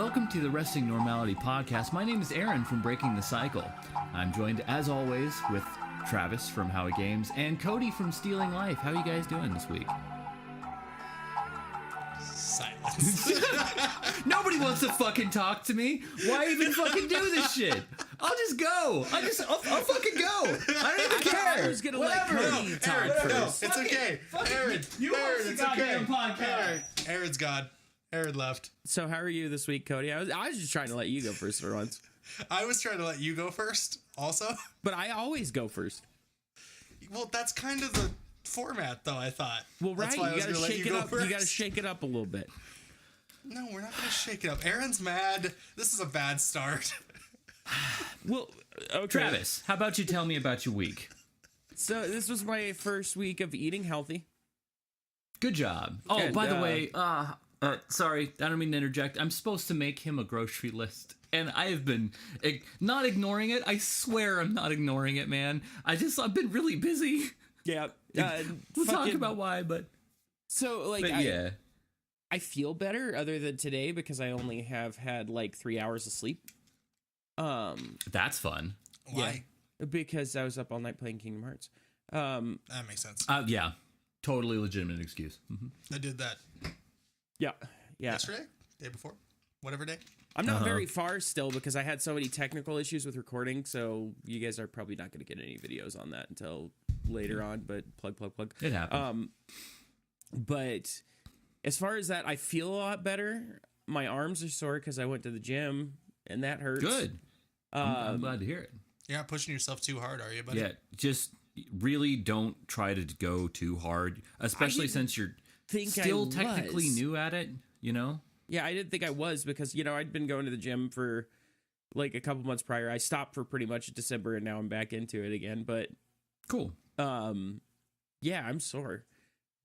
Welcome to the Wrestling Normality podcast. My name is Aaron from Breaking the Cycle. I'm joined, as always, with Travis from Howie Games and Cody from StealingLife. How are you guys doing this week? Silence. Nobody wants to fucking talk to me. Why even fucking do this shit? I'll just go. I'll fucking go. I don't even care. I was gonna let Cody talk first. It's okay. Aaron, You Aaron, host the it's okay. goddamn podcast. Aaron's gone. Aaron left. So how are you this week, Cody? I was just trying to let you go first for once. I was trying to let you go first also. But I always go first. Well, that's kind of the format, though, I thought. Well, right, That's why I you was gotta gonna let shake you it go up. first. You gotta shake it up a little bit. No, we're not going to shake it up. Aaron's mad. This is a bad start. Well, okay. Travis, how about you tell me about your week? So this was my first week of eating healthy. Good job. Oh, And, by the way, sorry, I don't mean to interject. I'm supposed to make him a grocery list. And I have been not ignoring it. I swear I'm not ignoring it, man. I've been really busy. Yeah. We'll talk about why, but So, like, yeah. I feel better other than today because I only have had like 3 hours of sleep. That's fun. Why? Yeah, because I was up all night playing Kingdom Hearts. That makes sense. Yeah, totally legitimate excuse. Mm-hmm. I did that Yeah. yesterday, day before, whatever day. I'm not very far still because I had so many technical issues with recording, so you guys are probably not going to get any videos on that until later on, but plug. It happens. But as far as that, I feel a lot better. My arms are sore because I went to the gym, and that hurts. Good. I'm glad to hear it. You're not pushing yourself too hard, are you, buddy? Yeah, just really don't try to go too hard, especially since you're still technically new at it, you know? Yeah, I didn't think I was because, I'd been going to the gym for like a couple months prior. I stopped for pretty much December, and now I'm back into it again. But cool. Yeah, I'm sore.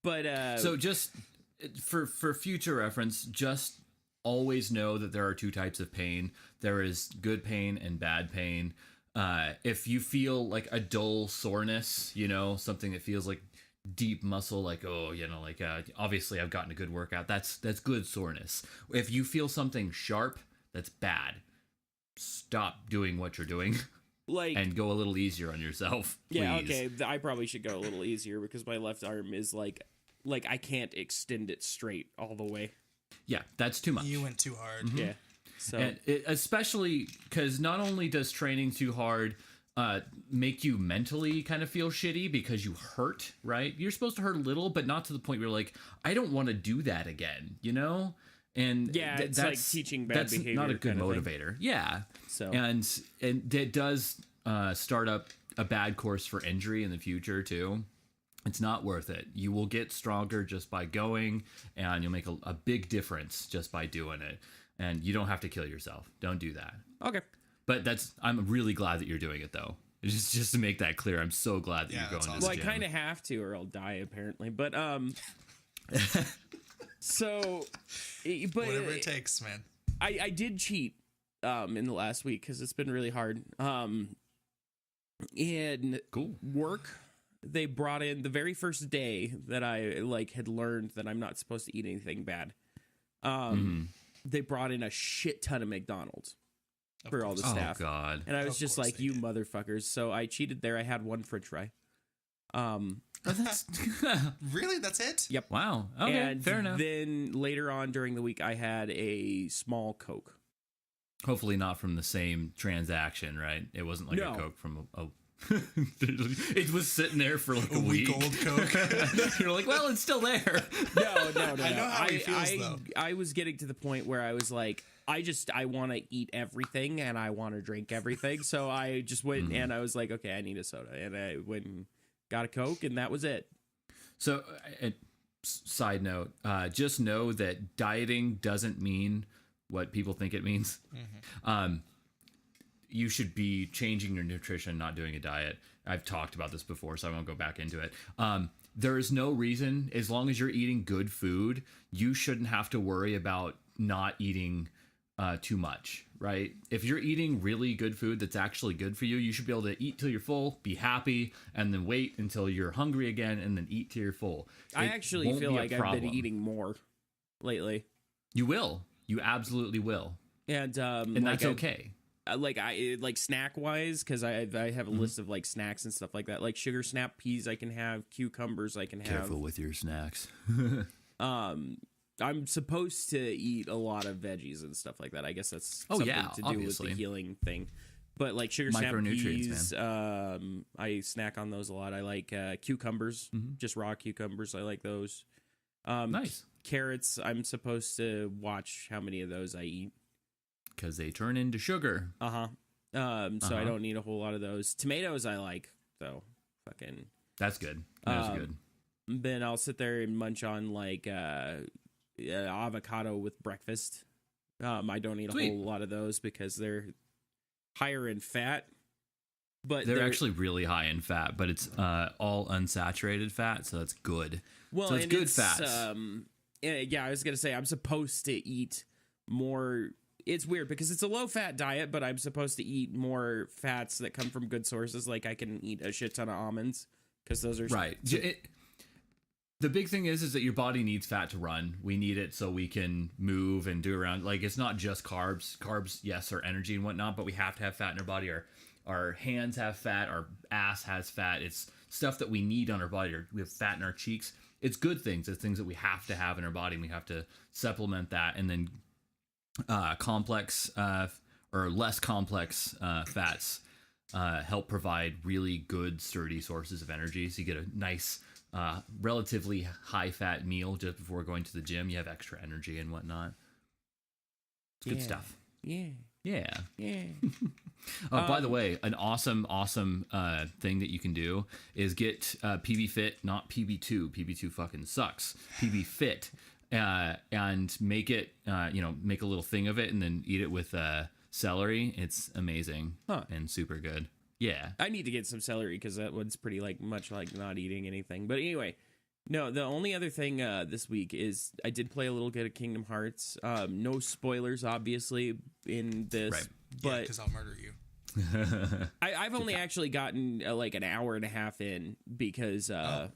But so just for future reference, just always know that there are two types of pain. There is good pain and bad pain. If you feel like a dull soreness, something that feels like deep muscle, like, obviously I've gotten a good workout. That's good soreness. If you feel something sharp, that's bad. Stop doing what you're doing. And go a little easier on yourself, please. Yeah, okay. I probably should go a little easier because my left arm is like I can't extend it straight all the way. Yeah, that's too much. You went too hard. Mm-hmm. Yeah. So and especially because not only does training too hard make you mentally kind of feel shitty because you hurt, right? You're supposed to hurt a little, but not to the point where you're like, I don't want to do that again, And yeah, it's like teaching bad behavior. That's not a good kind of motivator. thing. Yeah. So and it does start up a bad course for injury in the future too. It's not worth it. You will get stronger just by going, and you'll make a big difference just by doing it. And you don't have to kill yourself. Don't do that. Okay. But I'm really glad that you're doing it though. Just to make that clear, I'm so glad that you're going to this Well, I gym. kind of have to, or I'll die apparently. But so, but Whatever it takes, man. I did cheat in the last week because it's been really hard. In work, they brought in the very first day that I had learned that I'm not supposed to eat anything bad. They brought in a shit ton of McDonald's for all the staff. Oh God! And I was just like, "You motherfuckers!" So I cheated there. I had one French fry. That's Really? That's it? Yep. Wow. Okay, and fair enough. Then later on during the week, I had a small Coke. Hopefully not from the same transaction, right? It wasn't like No. a Coke from a it was sitting there for like a week. Old Coke. You're like, well, it's still there. No. I know how he feels, though. I was getting to the point where I was like, I want to eat everything and I want to drink everything. So I just went and I was like, okay, I need a soda. And I went and got a Coke and that was it. So, side note, just know that dieting doesn't mean what people think it means. You should be changing your nutrition, not doing a diet. I've talked about this before, so I won't go back into it. There is no reason, as long as you're eating good food, you shouldn't have to worry about not eating too much, right? If you're eating really good food that's actually good for you, you should be able to eat till you're full, be happy, and then wait until you're hungry again, and then eat till you're full. I actually feel like I've been eating more lately. You will. You absolutely will. And And that's okay. Like snack wise, because I have a list of like snacks and stuff like that. Like sugar snap peas I can have, cucumbers I can have. Careful with your snacks. I'm supposed to eat a lot of veggies and stuff like that. I guess that's something to do obviously. with the healing thing. But like sugar snap peas, I snack on those a lot. I like cucumbers, just raw cucumbers. I like those. Nice. Carrots, I'm supposed to watch how many of those I eat. Because they turn into sugar. So I don't need a whole lot of those. Tomatoes I like, though. Fucking. That's good. That's good. Then I'll sit there and munch on like avocado with breakfast. I don't eat a whole lot of those because they're higher in fat. But they're actually really high in fat, but it's all unsaturated fat, so that's good. Well, so it's good fats. I was gonna say I'm supposed to eat more. It's weird because it's a low-fat diet, but I'm supposed to eat more fats that come from good sources. Like I can eat a shit ton of almonds because those are right. The big thing is that your body needs fat to run. We need it so we can move and do around. Like it's not just carbs. Carbs, yes, are energy and whatnot, but we have to have fat in our body. Our hands have fat. Our ass has fat. It's stuff that we need on our body. We have fat in our cheeks. It's good things. It's things that we have to have in our body, and we have to supplement that, and then complex or less complex fats help provide really good sturdy sources of energy. So you get a nice relatively high fat meal just before going to the gym. You have extra energy and whatnot. It's good stuff. Yeah. By the way, an awesome thing that you can do is get PB Fit, not PB2. PB2 fucking sucks. PB Fit. And make it, make a little thing of it and then eat it with celery. It's amazing and super good. Yeah. I need to get some celery because that one's pretty much like not eating anything. But anyway, no, the only other thing this week is I did play a little bit of Kingdom Hearts. No spoilers, obviously, in this. Right. But because I'll murder you. I've only actually gotten like an hour and a half in because of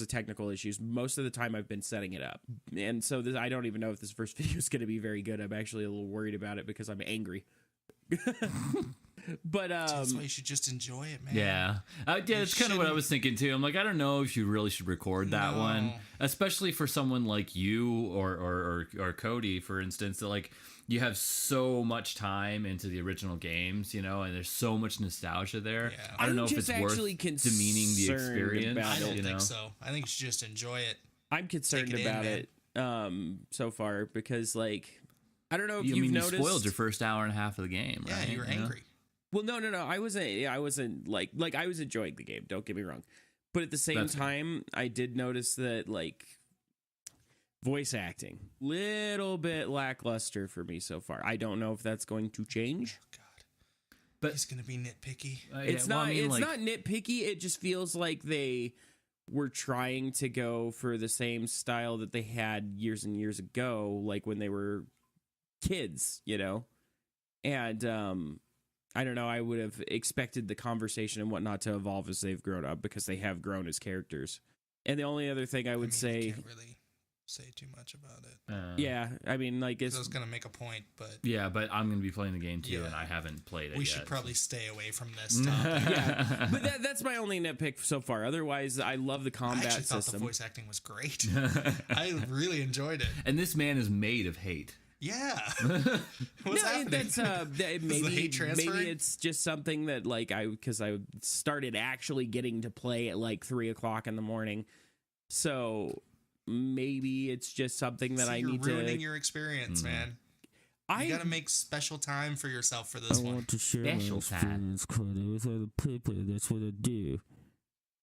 technical issues. Most of the time I've been setting it up. And so I don't even know if this first video is going to be very good. I'm actually a little worried about it because I'm angry. But that's why you should just enjoy it, man. Yeah. It's kind of what I was thinking too. I'm like, I don't know if you really should record that one, especially for someone like you or Cody, for instance, that like you have so much time into the original games, and there's so much nostalgia there. Yeah. I don't know if it's worth demeaning the experience. I don't think so. I think you should just enjoy it. I'm concerned about it so far because like I don't know if you've noticed. You spoiled your first hour and a half of the game, right? Yeah, you were angry. Well, no. I wasn't like I was enjoying the game. Don't get me wrong, but at the same time, I did notice that like voice acting little bit lackluster for me so far. I don't know if that's going to change. Oh, God, but he's gonna be nitpicky. It's not nitpicky. It just feels like they were trying to go for the same style that they had years and years ago, like when they were kids, and I don't know. I would have expected the conversation and whatnot to evolve as they've grown up because they have grown as characters. And the only other thing I would say, you can't really say too much about it. Yeah, I mean, like I was gonna make a point, but but I'm gonna be playing the game too, and I haven't played it. We should probably stay away from this topic. Yeah, but that's my only nitpick so far. Otherwise, I love the combat I actually thought system. the voice acting was great. I really enjoyed it. And this man is made of hate. Yeah. What's happening? Maybe it's just something that like because I started actually getting to play at like 3:00 in the morning, so maybe it's just something that I need to. You're ruining your experience, man. You gotta make special time for yourself for this one. I want to share my experience, Cody, with other people. That's what I do.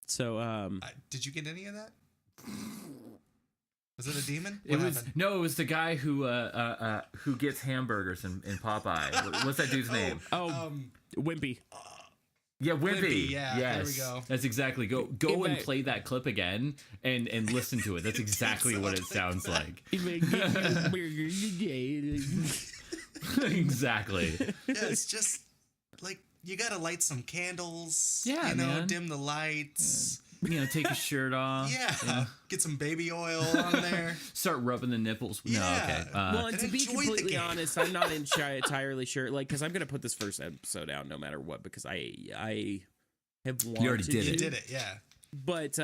So, did you get any of that? Was it a demon? It was the guy who gets hamburgers in Popeye. What's that dude's name? Wimpy. Yeah, Wimpy. Yeah, yes. There we go. That's exactly. Go and play that clip again and listen to it. That's exactly what it sounds like. Exactly. Yeah, it's just like you gotta light some candles. Yeah, man. Dim the lights. take your shirt off. Yeah. Get some baby oil on there. Start rubbing the nipples. No, Yeah. okay. Well, and and to be enjoy the completely game. honest, I'm not entirely sure. Like, because I'm gonna put this first episode out no matter what, because I have wanted already did You it. did it, yeah. but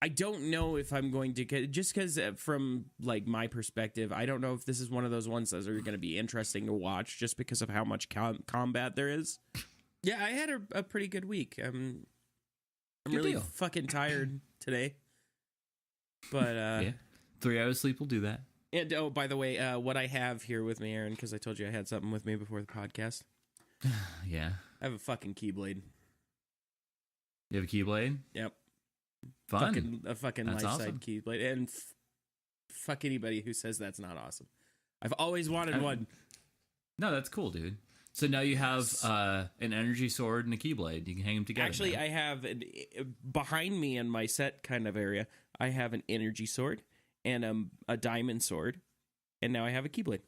I don't know if I'm going to get, just because from like my perspective, I don't know if this is one of those ones that are going to be interesting to watch just because of how much combat there is. Yeah, I had a pretty good week. I'm Good really deal. fucking tired today, but Yeah. 3 hours sleep will do that. and oh, by the way, what I have here with me, Aaron, because I told you I had something with me before the podcast. Yeah. I have a fucking keyblade. You have a keyblade? Yep. Fun. A fucking That's life-side awesome. keyblade, and fuck anybody who says that's not awesome. I've always wanted one. No, that's cool, dude. So now you have an energy sword and a keyblade. You can hang them together. Actually, now. I have behind me in my set kind of area. I have an energy sword and a diamond sword, and now I have a keyblade.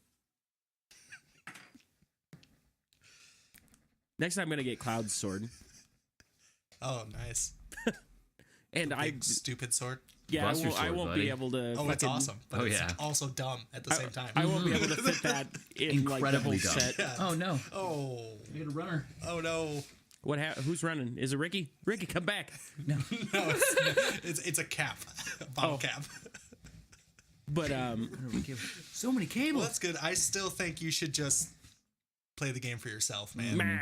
Next time I'm gonna get Cloud's sword, Oh, nice. and Big, stupid sword. yeah, Bust your I sword, won't buddy. be able to. Oh, it's fucking- awesome. But Oh, it's yeah. also dumb at the same time. I won't be able to fit that in like the whole Incredibly dumb. set. Yeah. Oh, no. Oh, You get a runner. oh no. Who's running? Is it Ricky? Ricky, come back! No, it's a cap. A bottle Oh. cap. But So many Well, cables. that's good. I still think you should just play the game for yourself, man.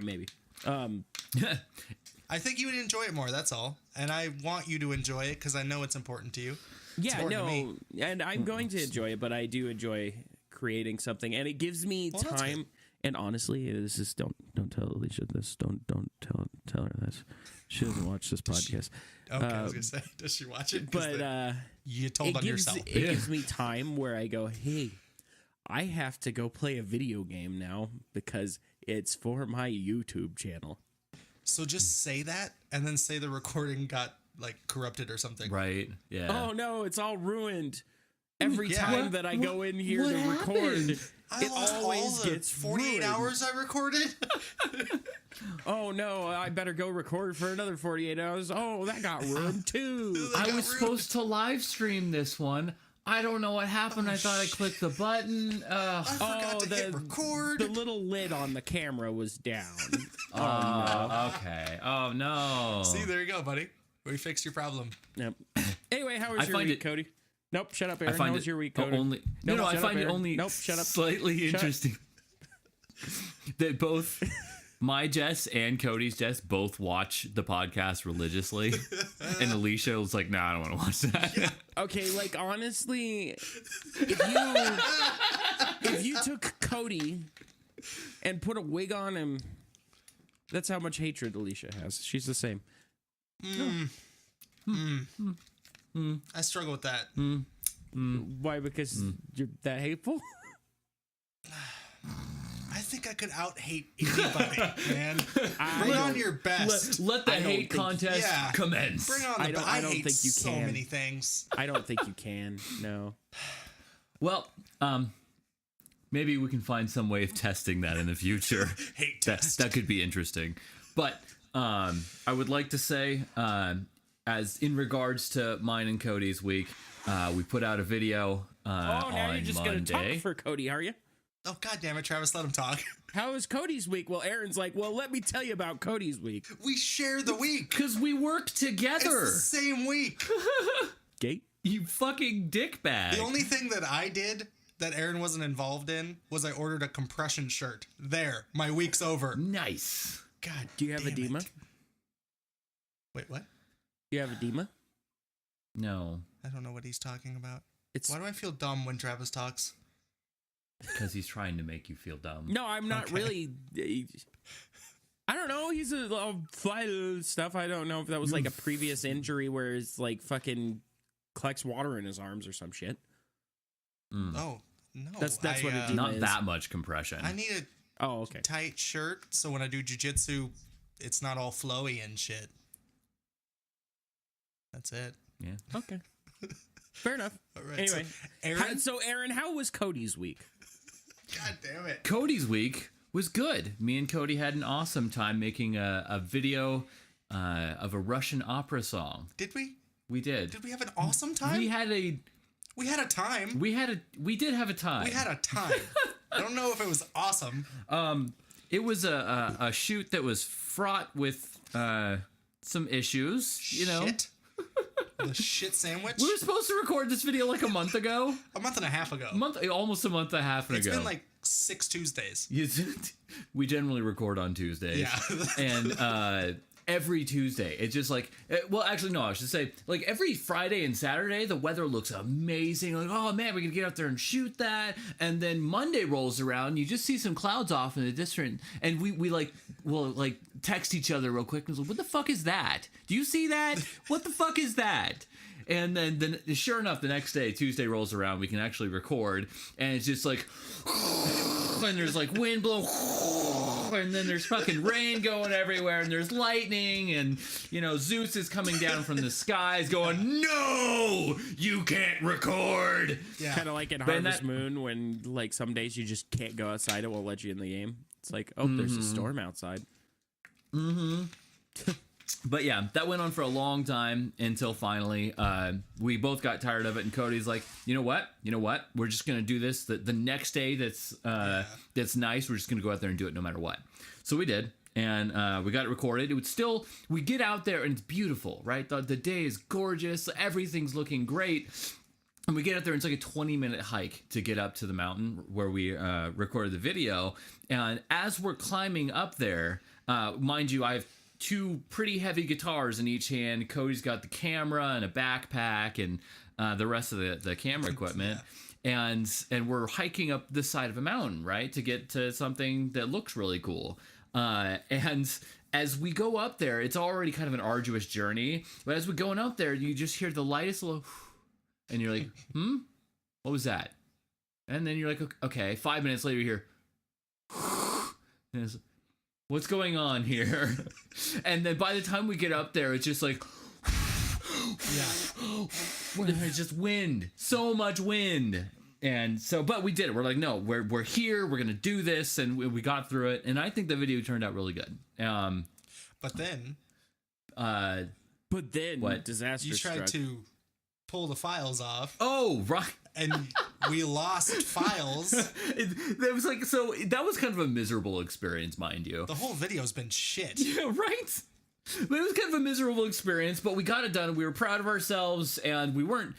maybe. I think you would enjoy it more, that's all. And I want you to enjoy it because I know it's important to you. Yeah, important to no, me. and I'm going to enjoy it, but I do enjoy creating something, and it gives me Well, that's time. good. And honestly, this is don't tell Alicia this. Don't tell her this. She doesn't watch this podcast. Okay, I was going to say, does she watch it? 'Cause But you told it on gives yourself. it gives me time where I go, hey, I have to go play a video game now because it's for my YouTube channel. So just say that and then say the recording got like corrupted or something. Right. Yeah. Oh no, it's all ruined. Every Yeah. time that I go in here what to record, happened? I it lost always all the gets 48 ruined. hours I recorded. Oh no, I better go record for another 48 hours. Oh, that got ruined too. I I got was ruined. supposed to live stream this one. I don't know what happened. I thought I clicked the button. I forgot to hit record. The little lid on the camera was down. Okay. Oh, no. See, there you go, buddy. We fixed your problem. Yep. Anyway, how was I your find week, it- Cody? Nope, shut up, I Aaron. find How it was your week, o- Cody? only. Nope, No, I shut find up, it Aaron. only Nope, shut up. slightly Shut up. interesting that both my Jess and Cody's Jess both watch the podcast religiously, and Alicia was like, "Nah, I don't want to watch that." Okay, like honestly, if you took Cody and put a wig on him, that's how much hatred Alicia has. She's the same. I struggle with that. Why? Because you're that hateful? I think I could out hate anybody, man. I Bring on don't- your best. Let the I don't hate think- contest Yeah. commence. Bring on the I don't- best. I don't hate think you so can. many things. I don't think you can. No. Well, maybe we can find some way of testing that in the future. Hate that, test. that could be interesting. But I would like to say, as in regards to mine and Cody's week, we put out a video Oh, now on you're just going to Monday. talk for Cody, are you? Oh, God damn it, Travis, let him talk. How was Cody's week? Well, Aaron's like, well, let me tell you about Cody's week. We share the week. Because we work It's together. the same week. Gate? You fucking dickbag. The only thing that I did that Aaron wasn't involved in was I ordered a compression shirt. There, my week's over. Nice. God, Do you have damn edema? it. Wait, what? Do you have edema? No, I don't know what he's talking about. It's Why do I feel dumb when Travis talks? because he's trying to make you feel dumb. No, I'm not Okay. really. I don't know. He's a vital stuff. I don't know if that was like a previous injury where it's like fucking collects water in his arms or some shit. Oh, no. That's what it is. Not that much compression. I need a Oh, okay. tight shirt so when I do jujitsu, it's not all flowy and shit. That's it. Yeah. Okay. Fair enough. All right. Anyway, so Aaron, Aaron, how was Cody's week? God damn it. Cody's week was good. Me and Cody had an awesome time making a video of a Russian opera song. Did we? We did. Did we have an awesome time? We had a time. We did have a time. We had a time. I don't know if it was awesome. It was a shoot that was fraught with some issues. You know, Shit. The shit sandwich. we were supposed to record this video like a month ago. A month and a half ago. Almost a month and a half ago. It's been like 6 Tuesdays. We generally record on Tuesdays. Yeah. And every Tuesday, it's just like, well, actually, no, I should say, like every Friday and Saturday, the weather looks amazing. Like, oh man, we can get out there and shoot that. And then Monday rolls around, you just see some clouds off in the distance, and we'll text each other real quick and like, what the fuck is that? Do you see that? What the fuck is that? And then sure enough, the next day, Tuesday rolls around, we can actually record, and it's just like, and there's like wind blowing, and then there's fucking rain going everywhere, and there's lightning, and you know, Zeus is coming down from the skies going, no, you can't record. Yeah. Kind of like in Harvest Moon, when like some days you just can't go outside, it won't let you in the game. It's like, oh, there's a storm outside. But yeah, that went on for a long time until finally we both got tired of it, and Cody's like, you know what? We're just gonna do this the next day. That's nice. We're just gonna go out there and do it no matter what. So we did, and we got it recorded. It would still, we get out there and it's beautiful, right? The day is gorgeous. Everything's looking great. And we get out there, and it's like a 20-minute hike to get up to the mountain where we recorded the video. And as we're climbing up there, mind you, I have 2 pretty heavy guitars in each hand. Cody's got the camera and a backpack and the rest of the camera equipment. Yeah. And we're hiking up this side of a mountain, right, to get to something that looks really cool. And as we go up there, it's already kind of an arduous journey. But as we're going up there, you just hear the lightest little... And you're like, what was that? And then you're like, okay. 5 minutes later, you hear, and it's, what's going on here? And then by the time we get up there, it's just like, it's just wind, so much wind. And so, but we did it. We're like, no, we're here. We're gonna do this, and we got through it. And I think the video turned out really good. But then, what disaster you tried struck. to pull the files off. Oh, right. And we lost files. That was like, so that was kind of a miserable experience, mind you. The whole video's been shit. Yeah, right? But it was kind of a miserable experience, but we got it done, and we were proud of ourselves, and we weren't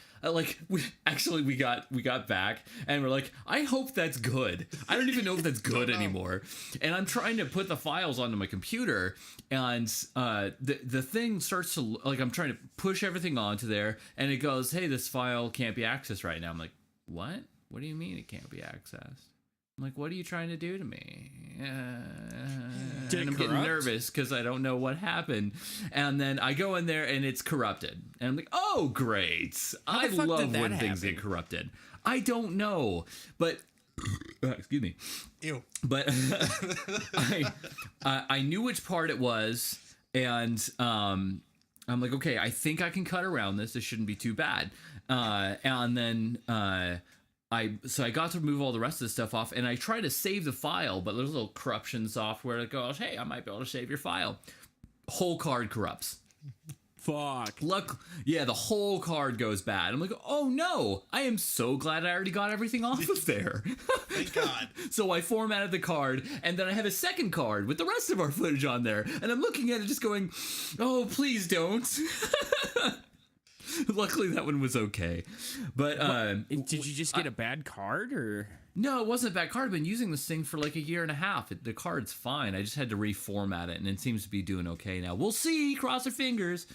we got back, and we're like, I hope that's good. I don't even know if that's good anymore. And I'm trying to put the files onto my computer, and the thing starts to, like, I'm trying to push everything onto there, and it goes, hey, this file can't be accessed right now. I'm like, what? What do you mean it can't be accessed? I'm like, what are you trying to do to me? And I'm getting nervous because I don't know what happened. And then I go in there and it's corrupted. And I'm like, oh, great. I love when things get corrupted. I don't know. But, excuse me. Ew. But I knew which part it was. And I'm like, okay, I think I can cut around this. This shouldn't be too bad. And then... So I got to remove all the rest of the stuff off, and I tried to save the file, but there's a little corruption software that goes, hey, I might be able to save your file. Whole card corrupts. Fuck. The whole card goes bad. I'm like, oh no, I am so glad I already got everything off of there. Thank God. So I formatted the card, and then I have a second card with the rest of our footage on there, and I'm looking at it just going, oh, please don't. Luckily, that one was okay. But did you just get a bad card, or? No, it wasn't a bad card. I've been using this thing for like a year and a half. The card's fine. I just had to reformat it, and it seems to be doing okay now. We'll see. Cross our fingers.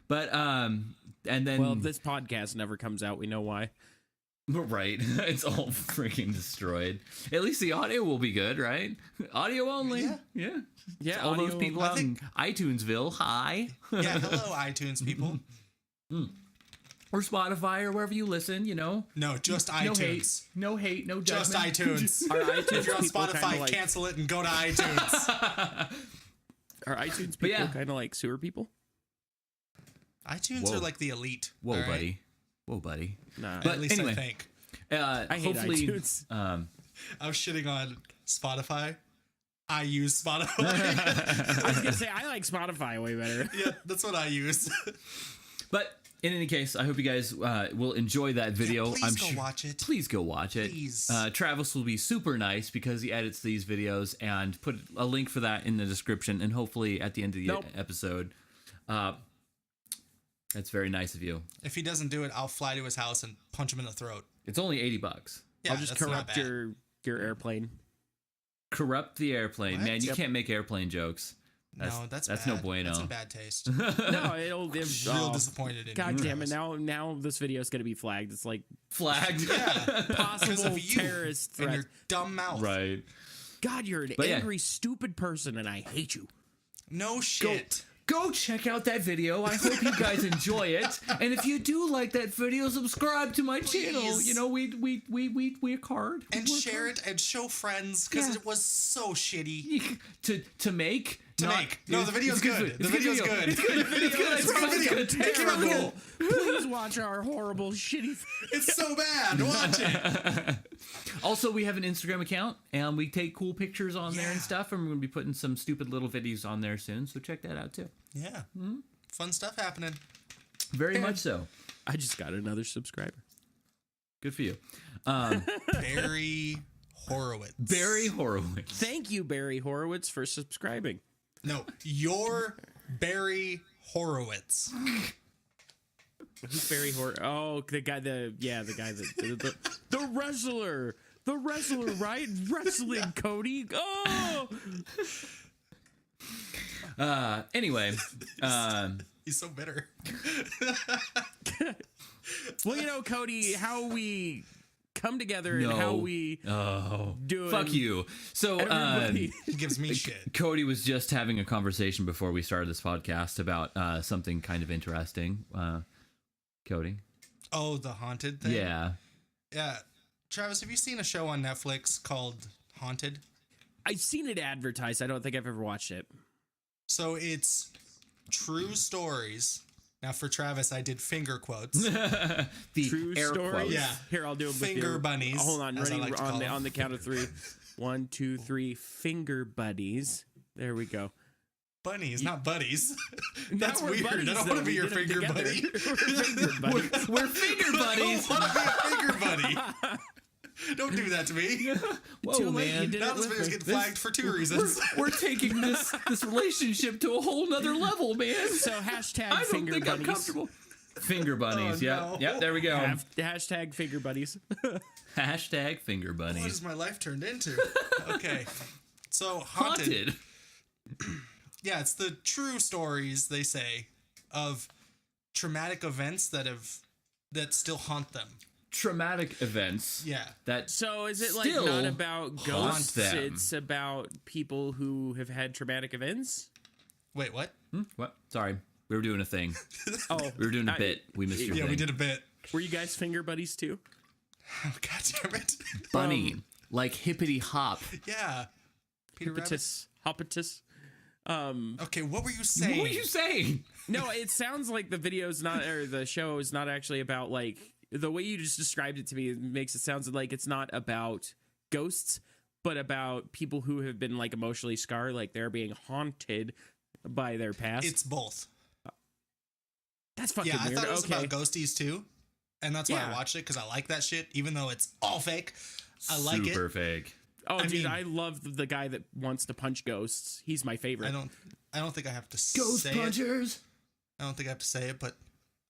But and then, well, if this podcast never comes out, we know why. Right, it's all freaking destroyed. At least the audio will be good, right? Audio only. Yeah. All those people out in iTunesville. Hi. Yeah. Hello, iTunes people. Or Spotify, or wherever you listen, you know. No, just iTunes. No hate, no judgment. Just iTunes. Our iTunes if you're on people Spotify, like, cancel it and go to iTunes. Are iTunes people kind of like sewer people? iTunes are like the elite. Whoa, right? buddy. Whoa, buddy. Nah. But at least anyway, I think. I hate iTunes. I was shitting on Spotify. I use Spotify. I was gonna say I like Spotify way better. Yeah, that's what I use. But in any case, I hope you guys will enjoy that video. Please go watch it. Please go watch it. Please. Travis will be super nice because he edits these videos, and put a link for that in the description, and hopefully at the end of the episode. That's very nice of you. If he doesn't do it, I'll fly to his house and punch him in the throat. It's only $80. Yeah, I'll just that's not corrupt bad. your airplane. Corrupt the airplane, What? man. You Yep. can't make airplane jokes. That's bad. no bueno. That's in bad taste. No, it'll Real disappointed in God you, damn it! Travis. Now this video is gonna be flagged. It's like Flagged. Yeah, because possible of you terrorist and threat. your dumb mouth. Right. God, you're an But yeah. angry, stupid person, and I hate you. No shit. Go check out that video. I hope you guys enjoy it. And if you do like that video, subscribe to my channel. Please. You know, we work hard. And share it and show friends because Yeah. it was so shitty. To make. To not- make. No, the video's it's good. The It's video's video. good. It's good. It's good. It's a good video. It's It's really terrible. Please watch our horrible, shitty. It's so bad. Watch it. Also, we have an Instagram account, and we take cool pictures on there and Yeah. stuff, and we're going to be putting some stupid little videos on there soon, so check that out, too. Yeah. Fun stuff happening. Very much so. I just got another subscriber. Good for you. Barry Horowitz. Barry Horowitz. Thank you, Barry Horowitz, for subscribing. No, you're Barry Horowitz. Who's Barry Horowitz? Oh, the guy that the wrestler. The wrestler, right? Wrestling, Cody. Oh! Anyway, He's so bitter. Well, you know, Cody, how we come together and how we do it. fuck you. So, Everybody. He gives me shit. Cody was just having a conversation before we started this podcast about something kind of interesting. Cody? Oh, the haunted thing? Yeah. Yeah. Travis, have you seen a show on Netflix called Haunted? I've seen it advertised. I don't think I've ever watched it. So it's true stories. Now for Travis, I did finger quotes. The True air story. quotes. Yeah. Here, I'll do it. Fingerbuddies, Hold on, as I ready like to call them. on the count of 3. 1, 2, 3. Fingerbuddies. There we go. Bunnies, not buddies. Now That's we're weird. buddies, I don't though. want to be We your did it finger together. buddy. We're finger buddies. We're finger I buddies. don't want to be a finger buddy. Don't do that to me. Whoa, Too late, you man. did Now it this with video's me. getting flagged for 2 reasons. We're taking this relationship to a whole nother level, man. So hashtag I don't finger think I'm buddies. comfortable. Finger bunnies. Oh, Yep. no. Yep. There we go. Hashtag finger buddies. Hashtag finger What bunnies. has my life turned into? Okay. So haunted. Yeah, it's the true stories, they say, of traumatic events that still haunt them. Traumatic events. Yeah. That So is it like Still not about haunt ghosts? them. It's about people who have had traumatic events? Wait, what? what? Sorry, we were doing a thing. Oh, We were doing a bit. We missed your Yeah, thing. we did a bit. Were you guys finger buddies too? Oh, God damn it. Bunny, like hippity hop. Yeah. Peter Rabbit. Hippopotamus. Hoppotus. Okay, what were you saying? What were you saying? No, it sounds like the video's not, or the show is not actually about, like, the way you just described it to me makes it sound like it's not about ghosts, but about people who have been, like, emotionally scarred, like they're being haunted by their past. It's both. That's fucking Yeah, I weird. thought it was Okay. about ghosties too. And that's why Yeah. I watched it, because I like that shit, even though it's all fake. I like Super it. fake. Oh, I dude, mean- I love the guy that wants to punch ghosts. He's my favorite. I don't think I have to Ghost say it. punchers. I don't think I have to say it, but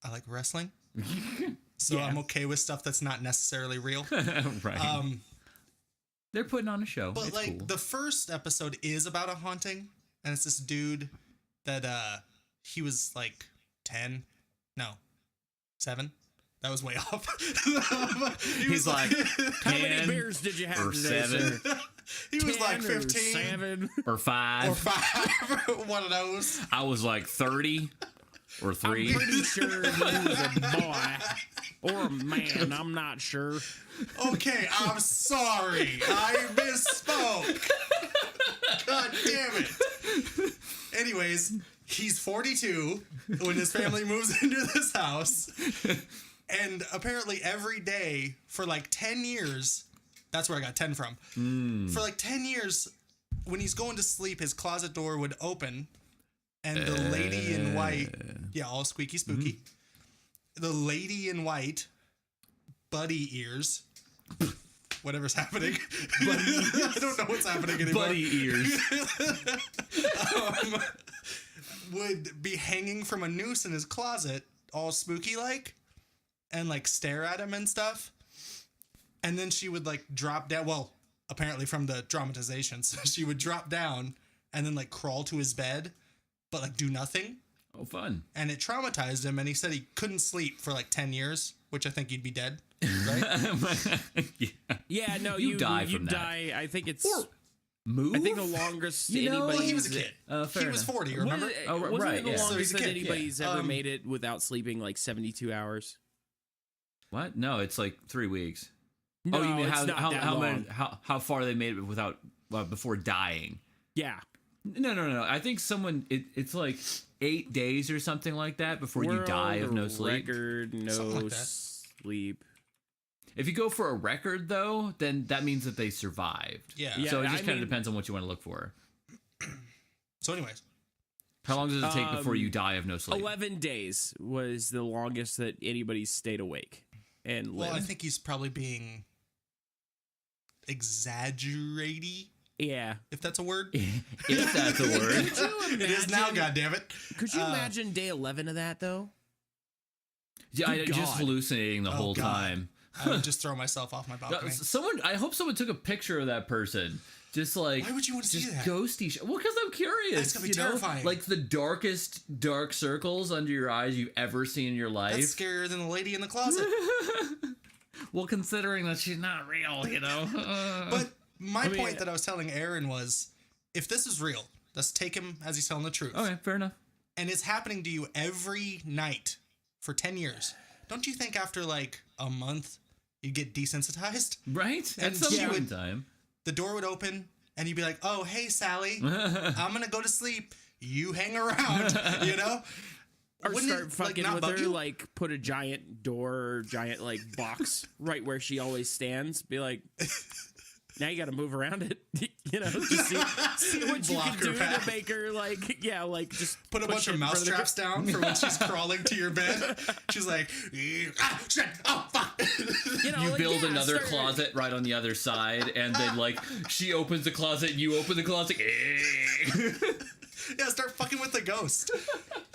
I like wrestling. So Yeah. I'm okay with stuff that's not necessarily real. Right. They're putting on a show. But It's like cool. the first episode is about a haunting, and it's this dude that he was like 10, no, 7. That was way off. He's like, How many 10 beers did you have or today, 7 sir? he was like 10 or 15 7. or 5. or 5, one of those. I was like 30 or 3. I'm pretty sure he was a boy or a man. I'm not sure. Okay, I'm sorry. I misspoke. God damn it. Anyways, he's 42 when his family moves into this house. And apparently every day for like 10 years, that's where I got 10 from. For like 10 years, when he's going to sleep, his closet door would open, and the lady in white, all squeaky spooky. The lady in white, buddy ears, whatever's happening. I don't know what's happening anymore. Buddy ears. Would be hanging from a noose in his closet, all spooky like, and like stare at him and stuff. And then she would like drop down. Well, apparently from the dramatizations, she would drop down and then like crawl to his bed, but like do nothing. Oh, fun. And it traumatized him, and he said he couldn't sleep for like 10 years, which I think you'd be dead, right? Yeah, no, You die from that. die. I think it's. Or move? I think the longest You know, anybody. Well, he was a kid. Fair He was enough. 40, remember? Wasn't right, it the yeah. So longest he's a that kid, anybody's yeah. ever made it without sleeping like 72 hours? What? No, it's like 3 weeks. No, you mean it's not that how long. how far they made it without before dying? Yeah. No. I think it's like 8 days or something like that before you World die of no sleep. Record, no Something like that. sleep. If you go for a record though, then that means that they survived. Yeah. Yeah. So it just I kind of mean- depends on what you want to look for. So anyways, How long does it take before you die of no sleep? 11 days was the longest that anybody stayed awake and lived. well, I think he's probably being exaggerating, Yeah. if that's a word. If that's a word. It is now, goddammit. Could you imagine day 11 of that, though? Yeah, Good just God. hallucinating the whole God. time. I would just throw myself off my balcony. I hope someone took a picture of that person. Just like, Why would you want to see just that? ghosty well, because I'm curious. That's gonna be you know? terrifying. Like the darkest dark circles under your eyes you've ever seen in your life. That's scarier than the lady in the closet. Well, considering that she's not real, you know. But my point that I was telling Aaron was, if this is real, let's take him as he's telling the truth. Okay, fair enough. And it's happening to you every night for 10 years. Don't you think after like a month, you'd get desensitized? Right? At And some she point in would- time. The door would open and you'd be like, oh, hey, Sally, I'm going to go to sleep. You hang around, you know? Or Wouldn't start it, fucking not with bug her, you? like put a giant door or giant like box right where she always stands. Be like, now you got to move around it, you know, just see what you Block can her do path. to make her like, yeah, like just Put a bunch push it of in front mouse the- traps down for when she's crawling to your bed. She's like, ah, shit, oh, fuck. You, know, You like, build yeah, another start- closet right on the other side, and then like she opens the closet, you open the closet. Yeah, start fucking with the ghost.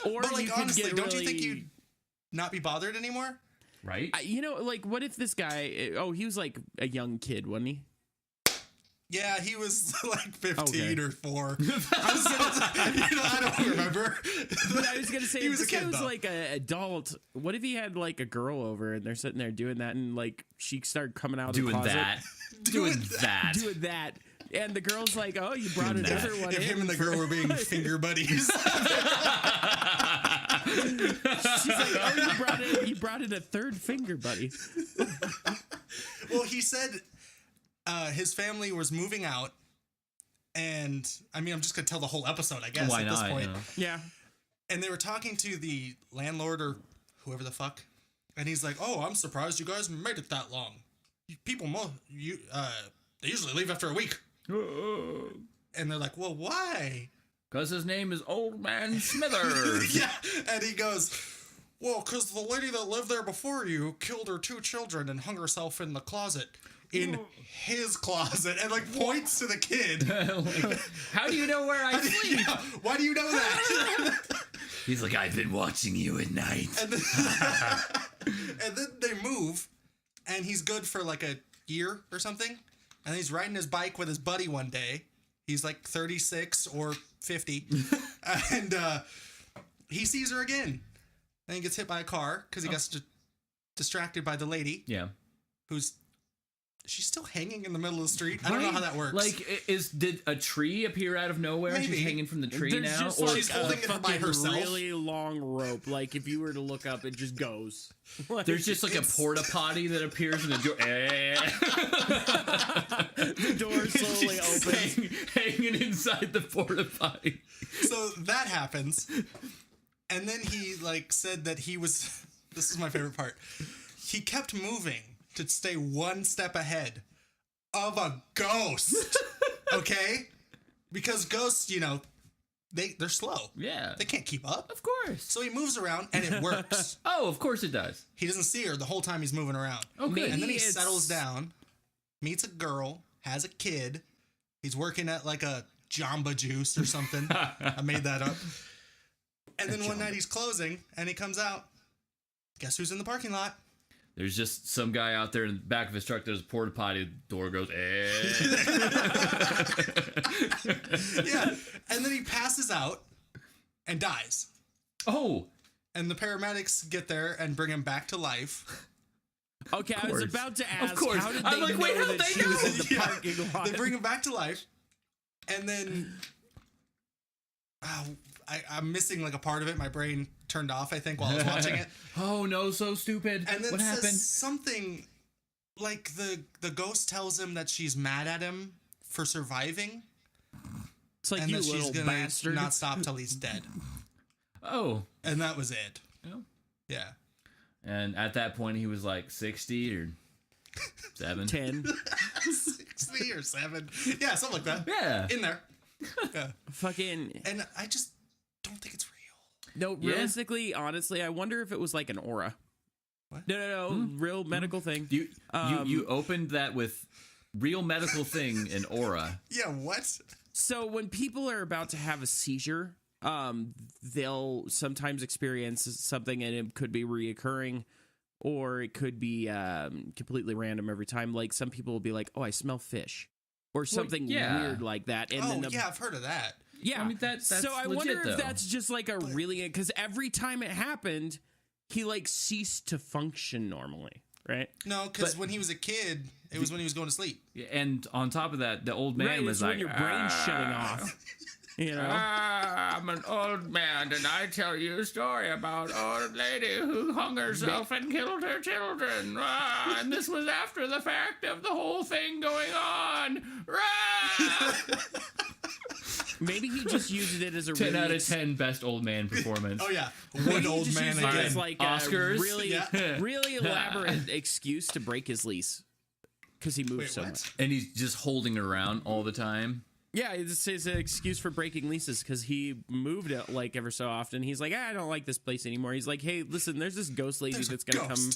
Or But you like, could honestly, get don't you think really- you'd not be bothered anymore? Right? You know, like, what if this guy? Oh, he was like a young kid, wasn't he? Yeah, he was like 15 Okay. or 4. I don't remember. But I was gonna say, He if was a this guy kid, was though. like an adult, what if he had like a girl over and they're sitting there doing that, and like she started coming out of the Doing closet, that. Doing that. doing that, and the girl's like, "Oh, you brought Doing that. another one If in." him and the girl were being finger buddies. She's like, "Oh, you brought in a third finger, buddy." Well, he said his family was moving out. And I mean, I'm just going to tell the whole episode, I guess, Why at this not? point. You know? Yeah, And they were talking to the landlord or whoever the fuck. And he's like, oh, I'm surprised you guys made it that long. People, they usually leave after a week. And they're like, well, why? Because his name is Old Man Smithers. Yeah. And he goes, well, because the lady that lived there before you killed her 2 children and hung herself in the closet. In his closet. And like points to the kid. Like, how do you know where I sleep? Yeah, why do you know that? He's like, I've been watching you at night. and then they move. And he's good for like a year or something. And he's riding his bike with his buddy one day. He's like 36 or 50. And he sees her again. Then he gets hit by a car because he gets distracted by the lady Yeah. who's... She's still hanging in the middle of the street. I don't know how that works. Like, did a tree appear out of nowhere? Maybe. She's hanging from the tree there's now? just Or like she's a holding it by fucking herself. really long rope. Like if you were to look up, it just goes. Like, there's just like a porta potty that appears in the door. the door slowly She's opens. hanging inside the porta potty. So that happens. And then he like said that he was... This is my favorite part. He kept moving to stay one step ahead of a ghost. Okay? because ghosts, they're slow. Yeah. They can't keep up. Of course. So he moves around and it works. Oh, of course it does. He doesn't see her the whole time he's moving around. Okay. And then he settles down, meets a girl, has a kid. He's working at like a Jamba Juice or something. I made that up. And then one night he's closing and he comes out. Guess who's in the parking lot? There's just some guy out there in the back of his truck. There's a porta potty. Door goes. Yeah. And then he passes out and dies. Oh. And the paramedics get there and bring him back to life. Okay, I was about to ask. Of course. How did I'm they like, know wait, how'd that they she was know? in the parking lot? They bring him back to life. And then I'm missing like a part of it. My brain turned off, I think, while I was watching it. Oh, no, so stupid. And then what says happened? something like the ghost tells him that she's mad at him for surviving. It's like, And you that she's little gonna bastard. not stop till he's dead. Oh. And that was it. Oh. Yeah. And at that point, he was like 60 or 7. 10. 60 or 7. Yeah, something like that. Yeah. In there. Yeah. Fucking. And I just don't think it's real. No, realistically, honestly, I wonder if it was like an aura. What? No. Real medical thing. You opened that with real medical thing and aura. Yeah, what? So when people are about to have a seizure, they'll sometimes experience something, and it could be reoccurring, or it could be completely random every time. Like some people will be like, "Oh, I smell fish," or something weird like that. And then I've heard of that. yeah. I mean, that's so I legit, wonder though. if that's just like a really, because every time it happened, he like ceased to function normally, right? No, because when he was a kid, it was when he was going to sleep. And on top of that, the old man Right, was it's like, when your brain's shutting off. You know, I'm an old man, and I tell you a story about an old lady who hung herself and killed her children. And this was after the fact of the whole thing going on. maybe he just used it as a 10 really out of 10 best old man performance. Oh, yeah. maybe One he old just man used it again. as like Oscars? a really, Yeah. really elaborate excuse to break his lease because he moved Wait, so what? much. And he's just holding her around all the time. Yeah, it's an excuse for breaking leases because he moved it like ever so often. He's like, I don't like this place anymore. He's like, hey, listen, there's this ghost lady that's gonna come.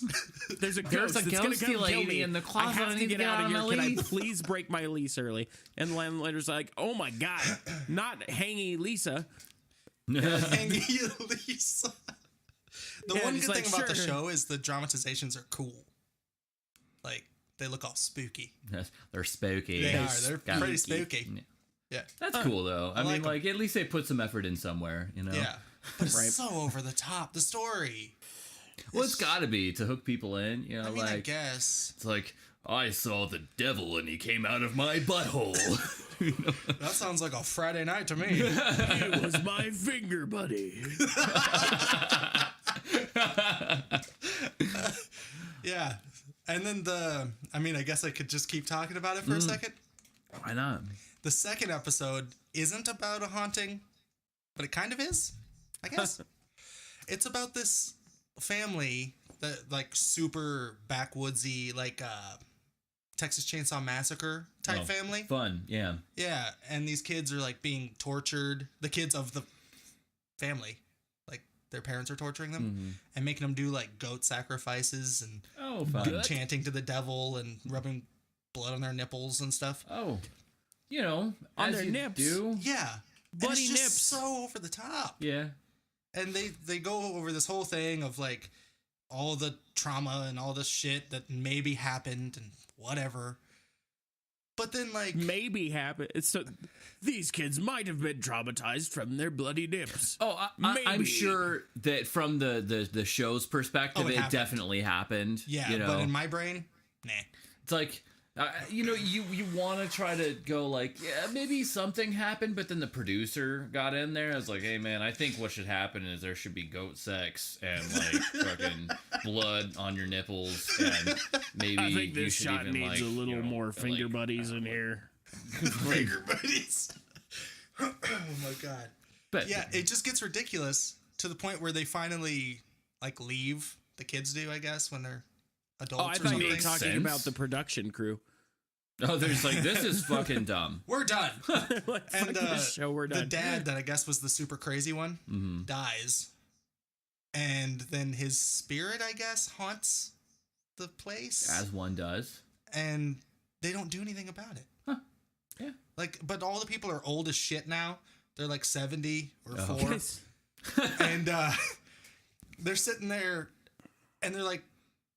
There's a ghost that's gonna come kill me. in the I closet. have to get out of here. Can I lease? please break my lease early? And the landlady's like, oh my god, not hangy Lisa. Hangy Lisa. The Yeah, one he's good like, thing about the sure. show is the dramatizations are cool. Like, they look all spooky. They're spooky. They are. They're Got pretty it. spooky. Yeah. That's cool, though. I mean, like at least they put some effort in somewhere, you know? Yeah. But it's Right. so over the top. The story. Well, it's got to be to hook people in, you know? I mean, I like, guess. it's like, I saw the devil and he came out of my butthole. That sounds like a Friday night to me. He was my finger buddy. Yeah. And then I guess I could just keep talking about it for a second. Why not? The second episode isn't about a haunting, but it kind of is, I guess. It's about this family that, like, super backwoodsy, like, Texas Chainsaw Massacre type family. Fun, yeah. Yeah, and these kids are, like, being tortured. The kids of the family. Like, their parents are torturing them and making them do, like, goat sacrifices and Oh, fun. chanting to the devil and rubbing blood on their nipples and stuff. Oh, you know, On as their you nips. do. Yeah. And Bloody it's just nips. so over the top. Yeah. And they go over this whole thing of, like, all the trauma and all the shit that maybe happened and whatever. But then, like, Maybe happen. So these kids might have been traumatized from their bloody nips. Oh, I'm Maybe. sure that from the show's perspective, Oh, it it happened. definitely happened. yeah, you know? but in my brain, nah. It's like, you know, you want to try to go like, yeah, maybe something happened, but then the producer got in there. I was like, hey, man, I think what should happen is there should be goat sex and, like, fucking blood on your nipples, and maybe I think you this should shot even, needs like, a little you know, more like, finger buddies in here. Fingerbuddies. Oh my god. But Yeah, it just gets ridiculous to the point where they finally, like, leave. The kids do, I guess, when they're adults Oh, I or thought something. you were talking sense. about the production crew. Oh, there's like, this is fucking dumb. We're done. Like, And fuck this show, we're the done. dad that I guess was the super crazy one dies. And then his spirit, I guess, haunts the place. As one does. And they don't do anything about it. Huh. Yeah. Like, but all the people are old as shit now. They're like 70 or 4. Yes. And they're sitting there and they're like,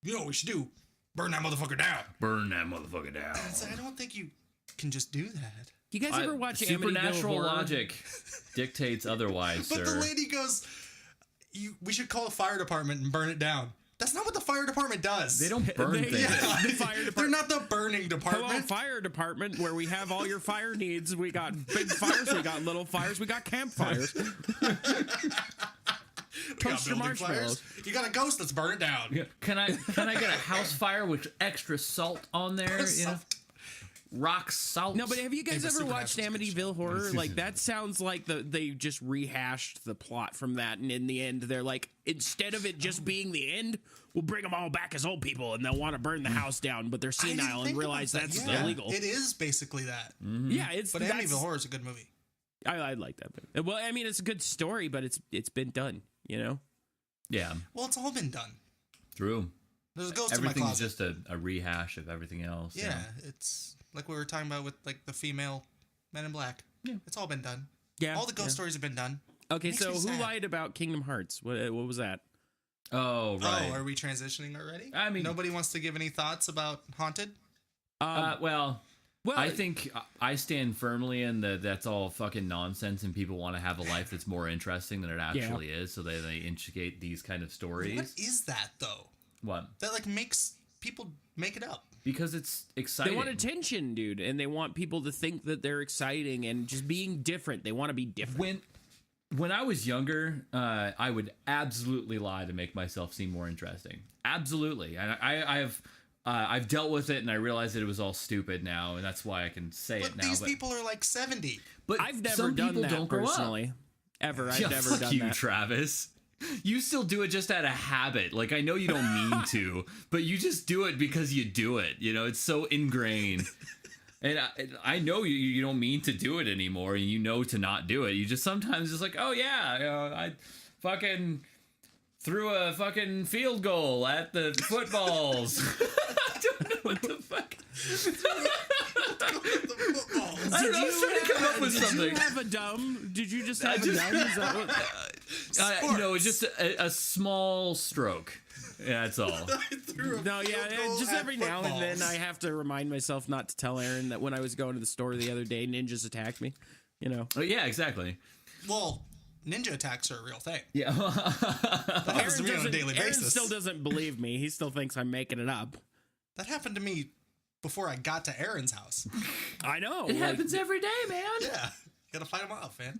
you know what we should do? Burn that motherfucker down. Burn that motherfucker down. And it's like, I don't think you can just do that. You guys ever watch Supernatural Amityville Horror? logic dictates otherwise, But sir. the lady goes, we should call a fire department and burn it down. That's not what the fire department does. They don't burn They- things. Yeah. The fire department. They're not the burning department. Hello, fire department, where we have all your fire needs. We got big fires, we got little fires, we got campfires. We got Toast your building marshmallows. fires. You got a ghost, let's burn it down. Yeah. Can I get a house fire with extra salt on there? You know? Rock salt. No, but have you guys Hey, but ever watched Supernatural Amityville Horror? Like, that sounds like they just rehashed the plot from that, and in the end, they're like, instead of it just being the end, we'll bring them all back as old people, and they'll want to burn the house down, but they're I didn't senile and think realize about that. that's Yeah, illegal. It is basically that. Yeah, it's But that's- Amityville Horror is a good movie. I like that bit. Well, I mean, it's a good story, but it's been done, you know? Yeah. Well, it's all been done. True. There's a ghost in my Everything's closet. just a rehash of everything else. Yeah, it's like we were talking about with like the female Men in Black. Yeah. It's all been done. Yeah. All the ghost stories have been done. Okay, Makes so me who sad. lied about Kingdom Hearts? What was that? Oh, right. Oh, are we transitioning already? I mean- nobody wants to give any thoughts about Haunted. Well, Well, I think I stand firmly in that's all fucking nonsense, and people want to have a life that's more interesting than it actually is, so they instigate these kind of stories. What is that though? What? That like makes people make it up. Because it's exciting. they want attention, dude, and they want people to think that they're exciting and just being different. They want to be different. When I was younger, I would absolutely lie to make myself seem more interesting. Absolutely, and I've dealt with it, and I realize that it was all stupid now, and that's why I can say But it now. these people are like 70. but I've never some done people that don't grow up. personally. Ever. I've Yeah, never fuck done you, that. Travis. You still do it just out of habit. Like, I know you don't mean to, but you just do it because you do it. You know, it's so ingrained. And I know you don't mean to do it anymore, and you know to not do it. You just sometimes just like, oh yeah, I fucking threw a fucking field goal at the footballs. I don't know what the fuck. I don't know, I was trying to come up with Did you you have a dumb? Did you just have a dumb? Is that what? No, it's just a small stroke. Yeah, that's all. No, yeah, just every now and then I have to remind myself not to tell Aaron that when I was going to the store the other day, ninjas attacked me. You know, Oh, yeah, exactly. Well, ninja attacks are a real thing. Yeah. That happens to me on a daily Aaron basis. still doesn't believe me. He still thinks I'm making it up. That happened to me before I got to Aaron's house. I know. It happens every day, man. Yeah. Gotta fight them off, man.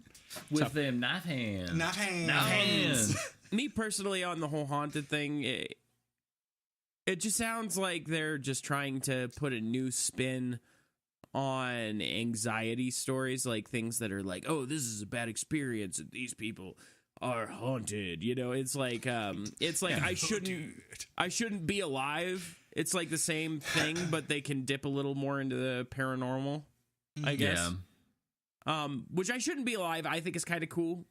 With them knife hands. Knife hands. Knife hands. Me personally, on the whole haunted thing, it just sounds like they're just trying to put a new spin on anxiety stories, like things that are like, oh, this is a bad experience and these people are haunted. You know, it's like I shouldn't be alive. It's like the same thing, but they can dip a little more into the paranormal, I guess. Yeah. Which I shouldn't be alive, I think is kind of cool.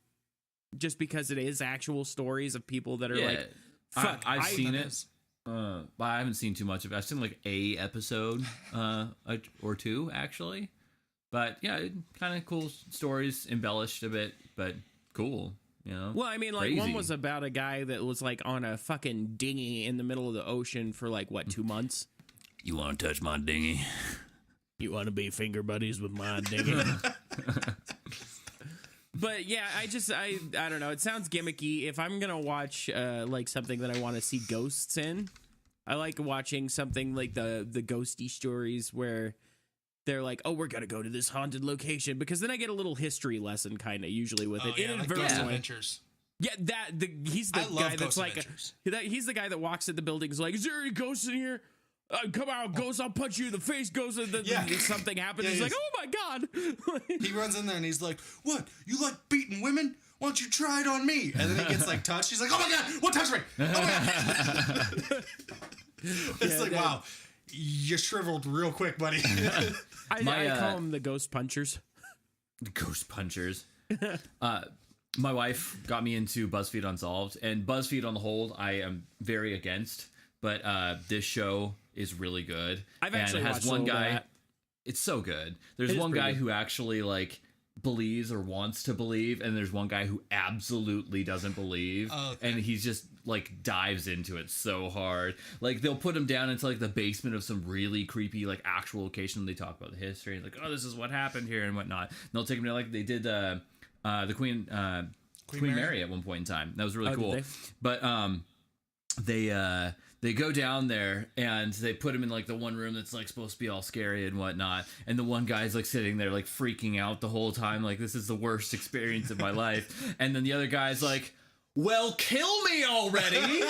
Just because it is actual stories of people that are Yeah. like, fuck, I've seen that it. is. But I haven't seen too much of it. I've seen like a episode or two, actually. But yeah, kind of cool stories, embellished a bit, but cool. You know? Well, I mean, like, one Crazy. was about a guy that was, like, on a fucking dinghy in the middle of the ocean for, like, what, 2 months? You want to touch my dinghy? You want to be finger buddies with my dinghy? But, yeah, I don't know. It sounds gimmicky. If I'm going to watch, like, something that I want to see ghosts in, I like watching something like the ghosty stories where they're like, oh, we're going to go to this haunted location. Because then I get a little history lesson, kind of, usually with it. Oh, yeah, like Ghost Inadvertently. Adventures. Yeah, he's the I love guy that's Ghost like, Adventures. he's the guy that walks at the buildings like, is there any ghosts in here? Come out, ghost! I'll punch you in the face, ghost. And then Yeah. something happens. Yeah, he's he like, is. oh my god! He runs in there and he's like, what? You like beating women? Why don't you try it on me? And then he gets like touched. He's like, oh my god, what touched me? Oh my god. It's Yeah, like, that- wow. you shriveled real quick, buddy. I call them the ghost punchers. The ghost punchers. My wife got me into BuzzFeed Unsolved, and BuzzFeed on the whole, I am very against. But this show is really good. I've actually and it has watched one a little guy. of that. It's so good. There's It is one pretty guy good. who actually like believes or wants to believe, and there's one guy who absolutely doesn't believe, and he's just like dives into it so hard. Like they'll put him down into like the basement of some really creepy like actual location. And they talk about the history, like, oh, this is what happened here and whatnot. And they'll take him to like they did the Queen Mary at one point in time. That was really cool. Did they? But they go down there and they put him in like the one room that's like supposed to be all scary and whatnot. And the one guy's like sitting there like freaking out the whole time, like this is the worst experience of my life. And then the other guy's like, well, kill me already.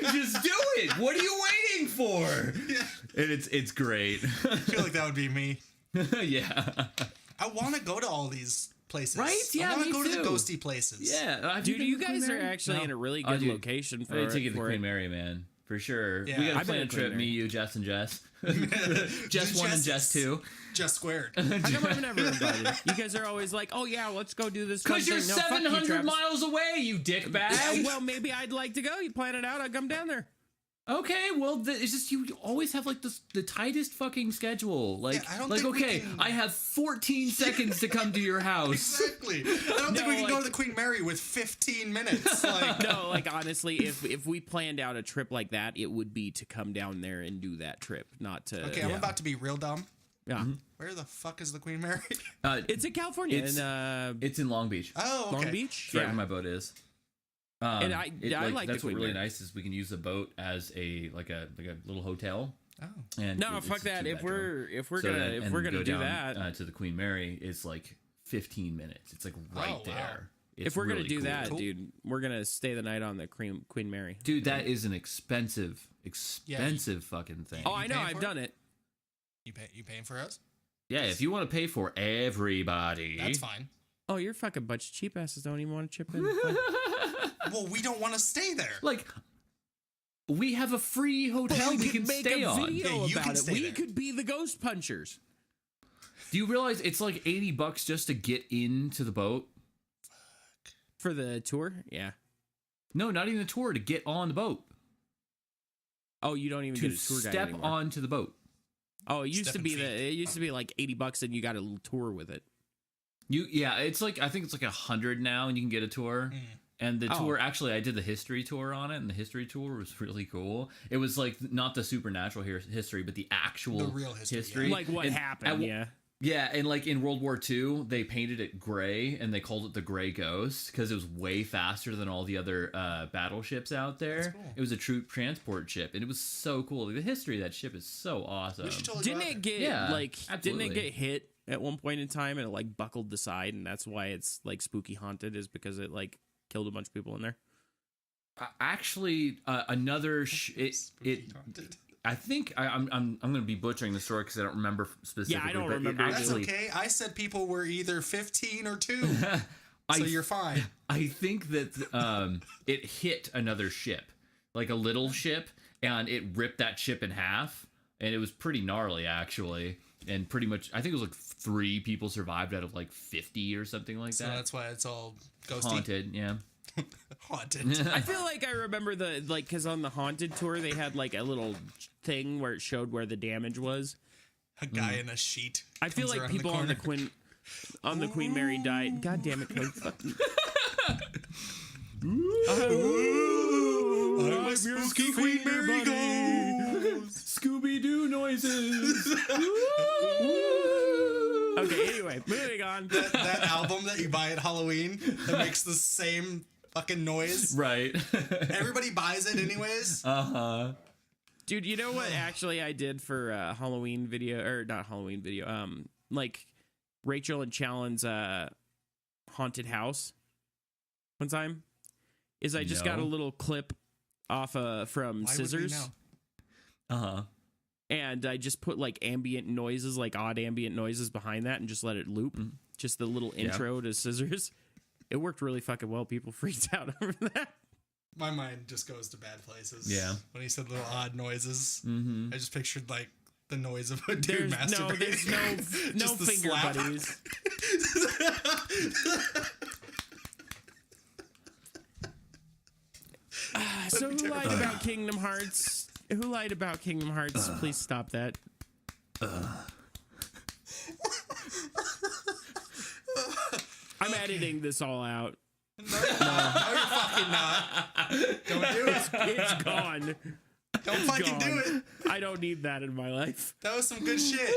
Just do it. What are you waiting for? Yeah. And it's great. I feel like that would be me. Yeah. I want to go to all these places. Right? Yeah, I want me to go to the too. ghosty places. Yeah. Dude, you guys are actually in a really good dude. location for I take it to for Queen it. Mary, man. For sure. Yeah. We gotta I've plan been a to Queen trip, me, Mary. you, Jess, and Jess. Jess 1 and Jess 2. Just squared. How come I'm never invited? You guys are always like, oh yeah, let's go do this. Because you're thing. No, fuck you, 700 Travis. miles away, you dickbag. Well, maybe I'd like to go. You plan it out. I'll come down there. Okay, well, it's just you always have like the tightest fucking schedule. Like, Yeah, I don't like think we okay, can- I have 14 seconds to come to your house. Exactly. I don't think we can go like- to the Queen Mary with 15 minutes. Like, No, like honestly, if we planned out a trip like that, it would be to come down there and do that trip, not to. okay, I'm about to be real dumb. Yeah. Where the fuck is the Queen Mary? It's in California. It's in Long Beach. Oh, okay. Long Beach. It's right where my boat is. And I like the that's what Queen really Mary. nice is we can use the boat as a little hotel. Oh. And No, it's fuck a that. If two-bedroom. we're So gonna then- and go down, do that, to the Queen Mary is like 15 minutes. It's like right Oh, wow. there. if It's we're gonna really do cool. that, Cool. dude, we're gonna stay the night on the Queen Mary. Dude, that is an expensive fucking thing. Oh, I know. paying I've for done it. You paying for us? Yeah, if you want to pay for everybody, That's fine. Oh, you're fucking bunch of cheap asses. Don't even want to chip in. Well, we don't want to stay there. like we have a free hotel we can make stay a on. video Yeah, you about can it. stay We there. could be the ghost punchers. Do you realize it's like $80 just to get into the boat? For the tour? Yeah. No, not even the tour, to get on the boat. Oh, you don't even To get a tour guide step anymore. onto the boat. Oh, it used to Stepping be feet. it used to be like $80 and you got a little tour with it. It's like I think it's like 100 now and you can get a tour. Mm. And the Oh. tour, actually, I did the history tour on it, and the history tour was really cool. It was like not the supernatural history, but the actual The real history, Like what And happened, yeah. Yeah, and like in World War II, they painted it gray, and they called it the Gray Ghost because it was way faster than all the other battleships out there. That's cool. It was a troop transport ship, and it was so cool. The history of that ship is so awesome. We should totally Didn't go out it there. get Yeah, didn't absolutely. it get hit at one point in time and it like buckled the side and that's why it's like spooky haunted is because it like killed a bunch of people in there? Actually, another it Spooky haunted. I think I'm going to be butchering the story because I don't remember specifically. I don't but it remember either. That's Actually, okay. I said people were either 15 or 2. I So you're fine. I think that it hit another ship, like a little ship, and it ripped that ship in half, and it was pretty gnarly actually. And pretty much, I think it was like 3 people survived out of like 50 or something like So that. that's why it's all ghosty. Haunted, yeah. Haunted. I feel like I remember the like because on the haunted tour they had like a little thing where it showed where the damage was. A guy in a sheet. I feel comes like around people on the corner. Queen Mary died. God damn it, Cody. Fucking- I'm a spooky Queen Mary ghost. Scooby-Doo noises. Okay, anyway, moving on. That album that you buy at Halloween that makes the same fucking noise. Right. Everybody buys it anyways. Uh-huh. Dude, you know what actually I did for Halloween video or not Halloween video, like Rachel and Challen's haunted house one time is I just got a No. little clip off from Why Scissors would we know? Uh-huh. and I just put like ambient noises, like odd ambient noises behind that and just let it loop. Just the little intro to Scissors. It worked really fucking well. People freaked out over that. My mind just goes to bad places. Yeah. When he said little odd noises, Mm-hmm. I just pictured like the noise of a dude masturbating. There's no Just the finger slap. buddies. So who lied about Kingdom Hearts? Who lied about Kingdom Hearts? Please stop that. I'm editing this all out. No, you're fucking not. Don't do it. It's gone. Don't fucking do Gone. it. I don't need that in my life. That was some good shit.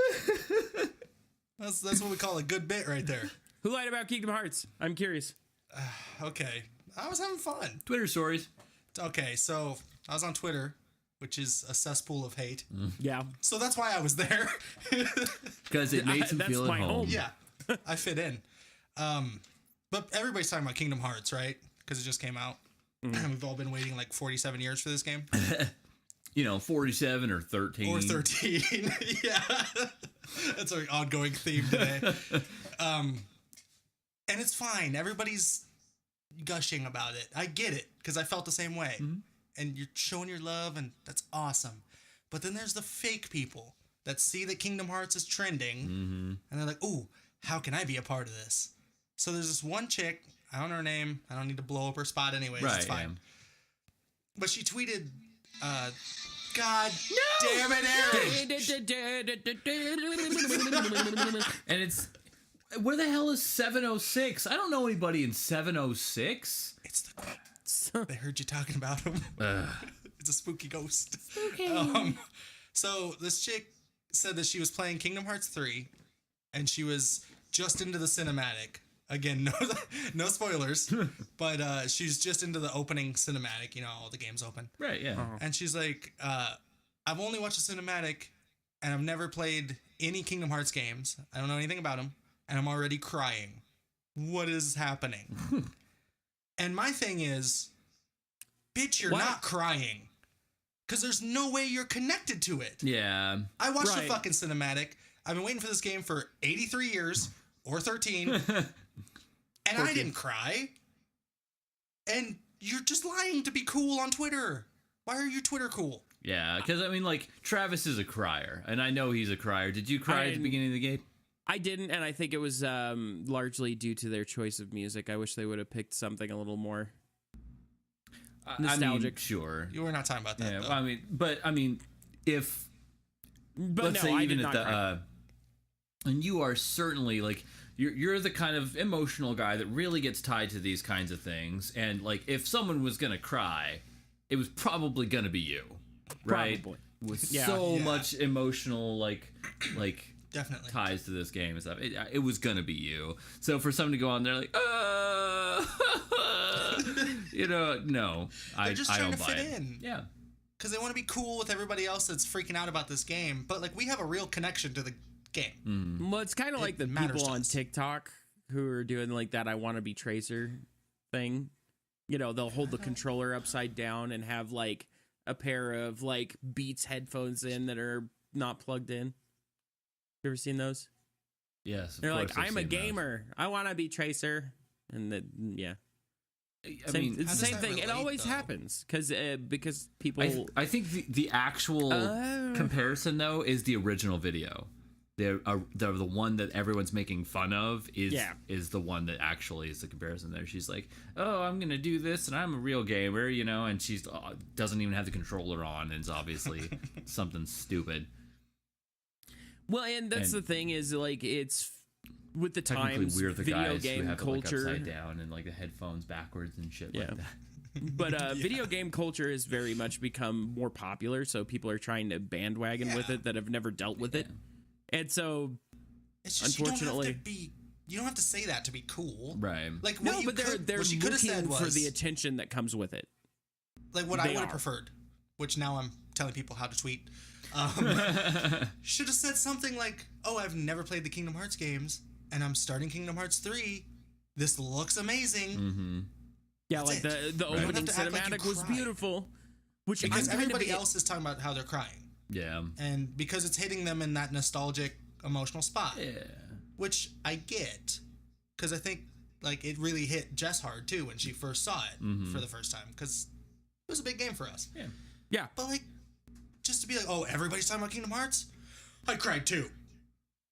That's what we call a good bit right there. Who lied about Kingdom Hearts? I'm curious. Okay. I was having fun. Twitter stories. Okay, so I was on Twitter, which is a cesspool of hate. Yeah. So that's why I was there. Because it makes him That's feel at my home. home. Yeah, I fit in. But everybody's talking about Kingdom Hearts, right? Because it just came out. And we've all been waiting like 47 years for this game. 47 or 13. Or 13. Yeah. That's our ongoing theme today. And it's fine. Everybody's gushing about it. I get it, because I felt the same way. And you're showing your love, and that's awesome. But then there's the fake people that see that Kingdom Hearts is trending, and they're like, ooh, how can I be a part of this? So there's this one chick, I don't know her name, I don't need to blow up her spot anyways, Right, it's fine. yeah. But she tweeted, God damn it, Eric! And it's, where the hell is 706? I don't know anybody in 706. It's the ghost. They heard you talking about him. It's a spooky ghost. So this chick said that she was playing Kingdom Hearts 3, and she was just into the cinematic. Again, no spoilers, but she's just into the opening cinematic. You know, all the games open. Right, yeah. And she's like, I've only watched the cinematic, and I've never played any Kingdom Hearts games. I don't know anything about them, and I'm already crying. What is happening? And my thing is, bitch, you're not crying. Because there's no way you're connected to it. Yeah. I watched the fucking cinematic. I've been waiting for this game for 83 years, or 13, and I didn't cry. And you're just lying to be cool on Twitter. Why are you Twitter cool? Yeah, because, I mean, like, Travis is a crier, and I know he's a crier. Did you cry at the beginning of the game? I didn't, and I think it was largely due to their choice of music. I wish they would have picked something a little more nostalgic. I mean, sure. You were not talking about that, Yeah, though. I mean, if... But let's no, say I even did at not the... cry. and you are certainly, like... You're the kind of emotional guy that really gets tied to these kinds of things. And, like, if someone was going to cry, it was probably going to be you. Right? Probably. With Yeah. so much emotional, like Definitely. ties to this game and stuff. It was going to be you. So for someone to go on there like, no. They're just I trying don't to buy fit it. in. Yeah. Because they want to be cool with everybody else that's freaking out about this game. But, like, we have a real connection to the game. Well, it's kind of like the matters people to on us. TikTok who are doing like that I want to be Tracer thing. You know, they'll hold the controller upside down and have like a pair of like Beats headphones in that are not plugged in. You ever seen those? Yes. They're like, I'm a gamer. I want to be Tracer. And then, yeah. I mean, it's how the does same that thing. It relate, always though? happens because people. I think the actual comparison though is the original video. The one that everyone's making fun of is the one that actually is the comparison there. She's like, oh, I'm gonna do this and I'm a real gamer, and she's doesn't even have the controller on, and it's obviously something stupid. Well, and that's the thing is like it's with the Technically, times we're the video guys game who have culture. it like upside down and like the headphones backwards and shit like that. But video game culture has very much become more popular, so people are trying to bandwagon with it that have never dealt with it. And so, It's just unfortunately, you don't have to say that to be cool. Right. Like, no, what you but they're what she could have looking said was, for the attention that comes with it. like, what I They would have are. preferred, which now I'm telling people how to tweet. Should have said something like, oh, I've never played the Kingdom Hearts games, and I'm starting Kingdom Hearts 3. This looks amazing. Yeah, That's like it. the You don't have opening to act like you cinematic was cried. beautiful. Which Because I'm kind of everybody else is talking about how they're crying. Yeah. And because it's hitting them in that nostalgic, emotional spot. Yeah. Which I get. Because I think, like, it really hit Jess hard, too, when she first saw it for the first time. Because it was a big game for us. Yeah. Yeah. But, like, just to be like, oh, everybody's talking about Kingdom Hearts? I cried too.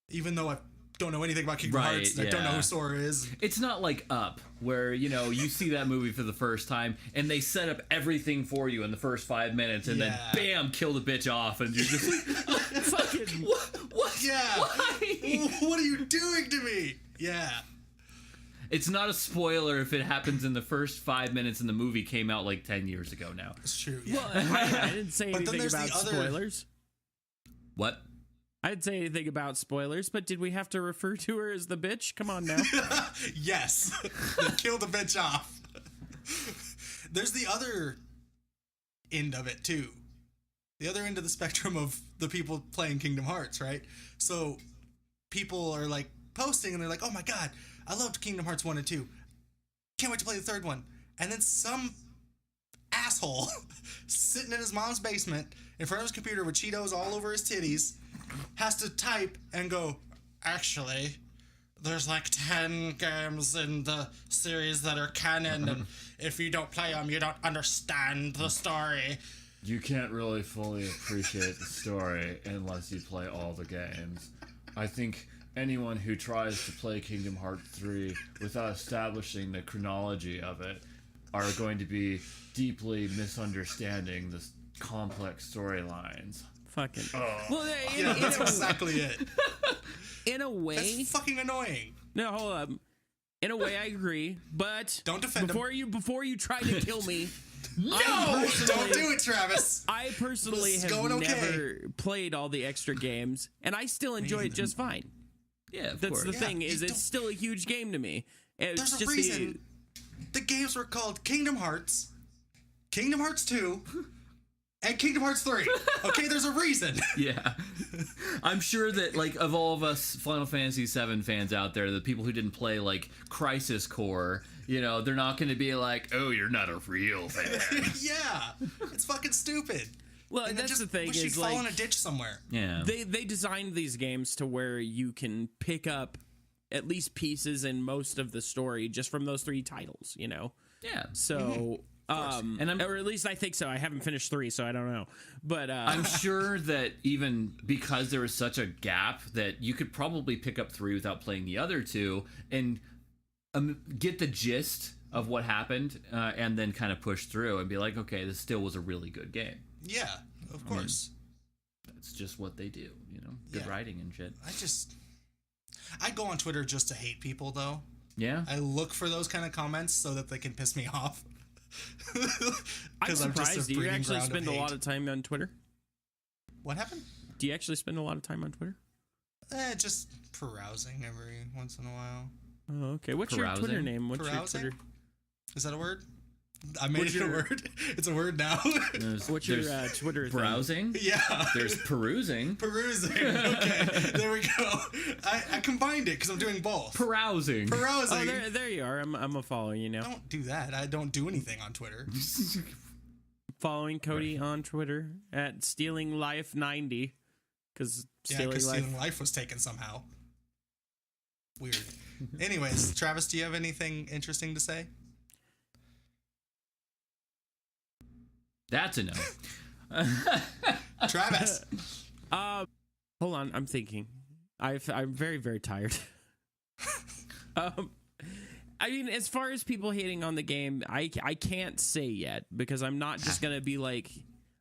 Even though I don't know anything about Kingdom Right, Hearts, I don't know who Sora is. It's not like Up, where, you know, you see that movie for the first time and they set up everything for you in the first 5 minutes and then bam, kill the bitch off and you're just like, Fucking what? Yeah. Why? What are you doing to me? Yeah. It's not a spoiler if it happens in the first 5 minutes and the movie came out like 10 years ago now. It's true. Yeah. well, I didn't say But then anything there's about the other- spoilers. What? I didn't say anything about spoilers, but did we have to refer to her as the bitch? Come on now. Yes. They kill the bitch off. There's the other end of it too. The other end of the spectrum of the people playing Kingdom Hearts, right? So people are like posting and they're like, oh my god, I loved Kingdom Hearts 1 and 2. Can't wait to play the third one. And then some asshole sitting in his mom's basement in front of his computer with Cheetos all over his titties has to type and go, actually, there's like 10 games in the series that are canon, and if you don't play them, you don't understand the story. You can't really fully appreciate the story unless you play all the games. I think anyone who tries to play Kingdom Hearts 3 without establishing the chronology of it are going to be deeply misunderstanding the complex storylines. Fucking. Well, Yeah, that's exactly it. in a way. That's fucking annoying. No, hold up. In a way, I agree, but Don't defend him. before you try to kill me. No! Don't do it, Travis! I personally This is have going okay. never played all the extra games, and I still enjoy it just fine. Yeah, of That's course. the thing, you is it's don't- still a huge game to me. It's There's a just reason the games were called Kingdom Hearts, Kingdom Hearts 2, and Kingdom Hearts 3. Okay, there's a reason. Yeah. I'm sure that, like, of all of us Final Fantasy VII fans out there, the people who didn't play, like, Crisis Core, you know, they're not going to be like, oh, you're not a real fan. Yeah, it's fucking stupid. Well, And that's just the thing wish you'd is, fall in a like, ditch somewhere. Yeah. they designed these games to where you can pick up at least pieces in most of the story just from those three titles, you know? Yeah. So, And I'm- or at least I think so. I haven't finished 3, so I don't know. But I'm sure that even because there was such a gap that you could probably pick up 3 without playing the other 2 and get the gist of what happened and then kind of push through and be like, okay, this still was a really good game. Yeah, of course. That's just what they do, you know? Good Yeah. writing and shit. I go on Twitter just to hate people, though. Yeah. I look for those kind of comments so that they can piss me off. I'm surprised. Do you actually spend a lot of time on Twitter? What happened? Do you actually spend a lot of time on Twitter? Just carousing every once in a while. Oh, okay. What's your Twitter Carousing? name? What's Carousing? your Twitter? Is that a word? I made What's it a your- word. It's a word now. What's your Twitter thing? browsing? Yeah. There's perusing. Perusing. Okay, there we go. I combined it because I'm doing both. Carousing. Perusing. Oh, there you are. I'm a follower you now. Don't do that. I don't do anything on Twitter. Following Cody on Twitter at StealingLife90 because Yeah, Stealing because Life. Stealing Life was taken somehow. Weird. Anyways, Travis, do you have anything interesting to say? That's a no. Travis. Hold on, I'm thinking. I'm very, very tired. I mean, as far as people hating on the game, I can't say yet because I'm not just gonna be like,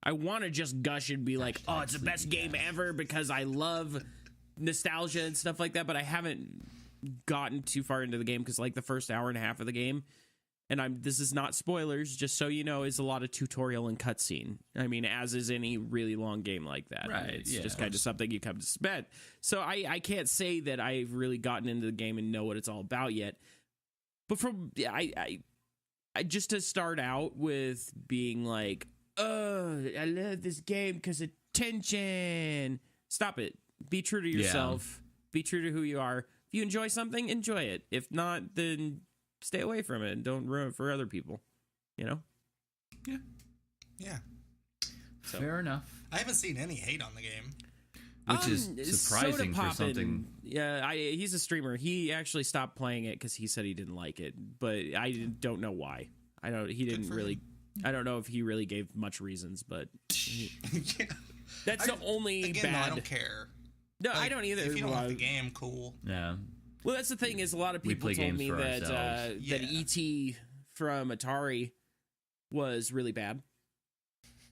I want to just gush and be like, oh, it's the best game ever because I love nostalgia and stuff like that. But I haven't gotten too far into the game because like the first hour and a half of the game, and this is not spoilers, just so you know, is a lot of tutorial and cutscene. I mean, as is any really long game like that. Right, It's yeah. just kind of something you come to expect. So I can't say that I've really gotten into the game and know what it's all about yet. But I just to start out with being like, oh, I love this game because attention. Stop it. Be true to yourself. Be true to who you are. If you enjoy something, enjoy it. If not, then stay away from it and don't ruin it for other people. You know? Yeah. Fair enough. I haven't seen any hate on the game. Which is surprising Soda for something. Poppin', yeah, he's a streamer. He actually stopped playing it because he said he didn't like it, but I don't know why. He didn't really. I don't know if he really gave much reasons, but Yeah. that's the only Again, though, I bad. don't care. No, I don't either. If you don't like the game, cool. Yeah. Well, that's the thing is a lot of We people play told games me for that ourselves. that ET from Atari was really bad.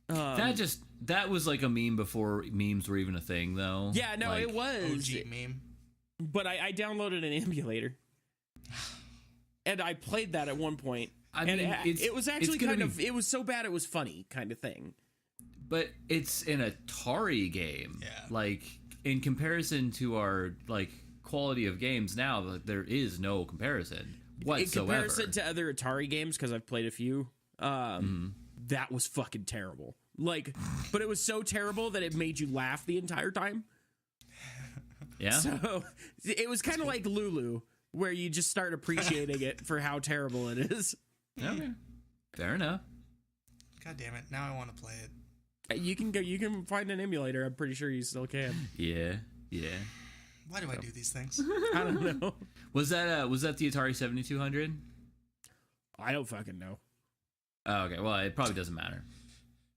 That was like a meme before memes were even a thing, though. Yeah, no, Like, it was. OG meme. But I downloaded an emulator, and I played that at one point. I mean, it was actually it was so bad it was funny kind of thing. But it's an Atari game. Yeah. Like, in comparison to our, like, quality of games now, like, there is no comparison whatsoever. In comparison to other Atari games, because I've played a few, that was fucking terrible. Like, but it was so terrible that it made you laugh the entire time. Yeah. So it was kind of like Lulu, where you just start appreciating it for how terrible it is. Okay. Fair enough. God damn it! Now I want to play it. You can find an emulator. I'm pretty sure you still can. Yeah. Why do I do these things? I don't know. Was that the Atari 7200? I don't fucking know. Oh, okay. Well, it probably doesn't matter.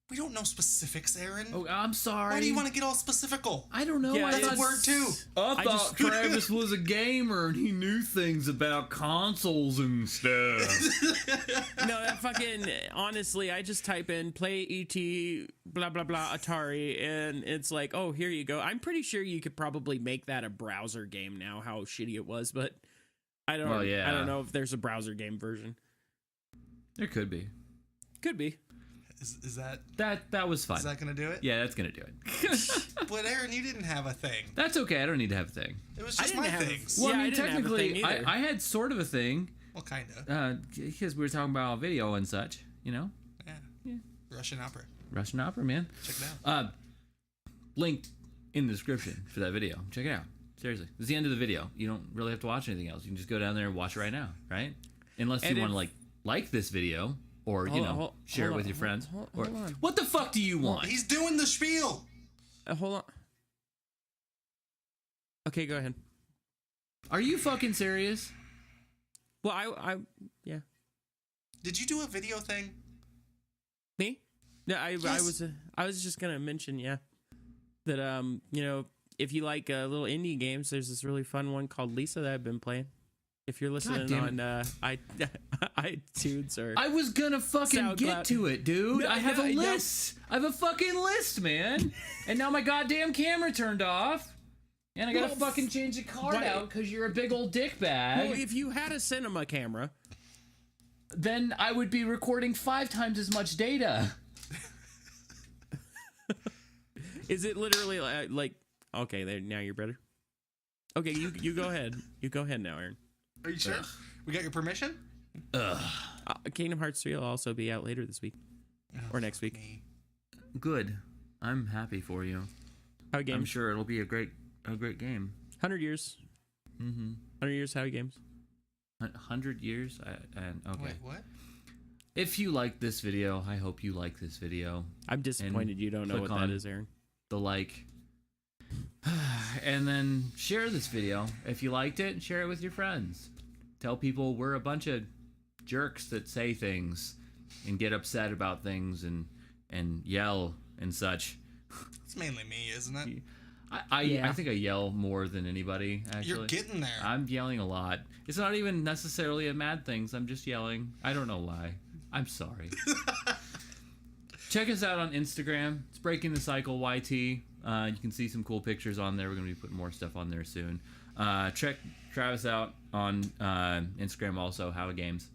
We don't know specifics, Aaron. Oh, I'm sorry. Why do you want to get all specifical? I don't know. Yeah, That's a word too. I thought Travis was a gamer and he knew things about consoles and stuff. No, that fucking honestly, I just type in play ET blah blah blah Atari and it's like, oh, here you go. I'm pretty sure you could probably make that a browser game now. How shitty it was, but I don't. Well, yeah. I don't know if there's a browser game version. There could be. Could be. Is that That was fun. Is that gonna do it? Yeah, that's gonna do it. But Aaron, you didn't have a thing. That's okay. I don't need to have a thing. It was I just didn't my have a- things. Yeah, Well, I I mean, didn't have a technically, thing either. I had sort of a thing. Well, kind of. Because we were talking about video and such. You know, Yeah. Russian opera. Russian opera, man. Check it out. Link in the description for that video. Check it out. Seriously, it's the end of the video. You don't really have to watch anything else. You can just go down there and watch it right now, right? Unless And you want to if- like this video or share it with your friends. Hold Or on. what the fuck do you want? He's doing the spiel. Hold on. Okay, go ahead. Are you fucking serious? Well, I yeah. Did you do a video thing? Me? Yeah, I Yes. was just gonna mention, yeah, that if you like little indie games, there's this really fun one called Lisa that I've been playing. If you're listening damn on iTunes or I was gonna fucking SoundCloud. get to it, dude. No, I have no, a no. list. I have a fucking list, man. And now my goddamn camera turned off. And I gotta Well, fucking change the card why- out because you're a big old dick bag. well, if you had a cinema camera, Then I would be recording 5 times as much data. is it literally like okay, there now you're better. Okay, you go ahead. You go ahead now, Aaron. Are you sure? We got your permission? Kingdom Hearts 3 will also be out later this week or next week. Me. Good. I'm happy for you. How games? I'm sure it'll be a great game. 100 years. 100 years. How games? 100 years? Okay. Wait, what? If you like this video, I hope you like this video. I'm disappointed you don't know click what that on is, Aaron. The like. And then share this video. If you liked it, share it with your friends. Tell people we're a bunch of jerks that say things and get upset about things and yell and such. It's mainly me, isn't it? Yeah. I think I yell more than anybody, actually. You're getting there. I'm yelling a lot. It's not even necessarily a mad thing. I'm just yelling. I don't know why. I'm sorry. Check us out on Instagram. It's Breaking the Cycle YT. You can see some cool pictures on there. We're going to be putting more stuff on there soon. Check Travis out on Instagram also, Howie Games.